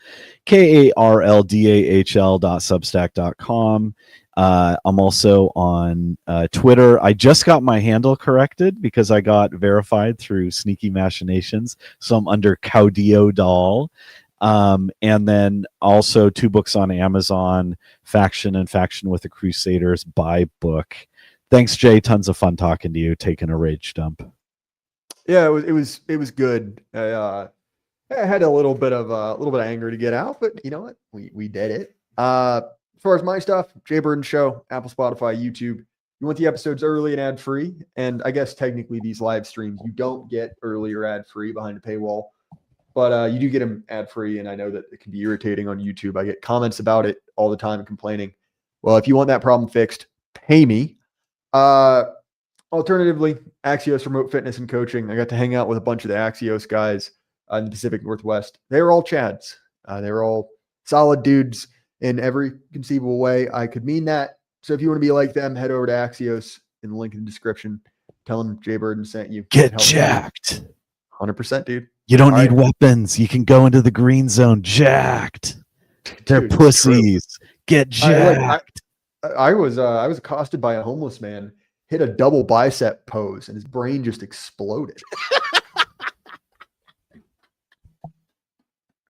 KarlDahl.substack.com. I'm also on Twitter. I just got my handle corrected because I got verified through Sneaky Machinations, so I'm under Caudillo Dahl. And then also 2 books on Amazon, Faction and Faction with the Crusaders by book. Thanks, Jay. Tons of fun talking to you, taking a rage dump. Yeah, it was good. I had a little bit of anger to get out, but you know what? We did it. As far as my stuff, Jay Burden Show, Apple, Spotify, YouTube. You want the episodes early and ad-free, and I guess technically these live streams you don't get early or ad-free behind a paywall. But you do get them ad-free, and I know that it can be irritating on YouTube. I get comments about it all the time complaining. Well, if you want that problem fixed, pay me. Alternatively, Axios Remote Fitness and Coaching. I got to hang out with a bunch of the Axios guys in the Pacific Northwest. They were all Chads. They were all solid dudes in every conceivable way I could mean that. So if you want to be like them, head over to Axios in the link in the description. Tell them Jay Burden sent you. Get jacked. 100%, dude. You don't need weapons. You can go into the green zone jacked. They're pussies. Get jacked. I was accosted by a homeless man, hit a double bicep pose, and his brain just exploded.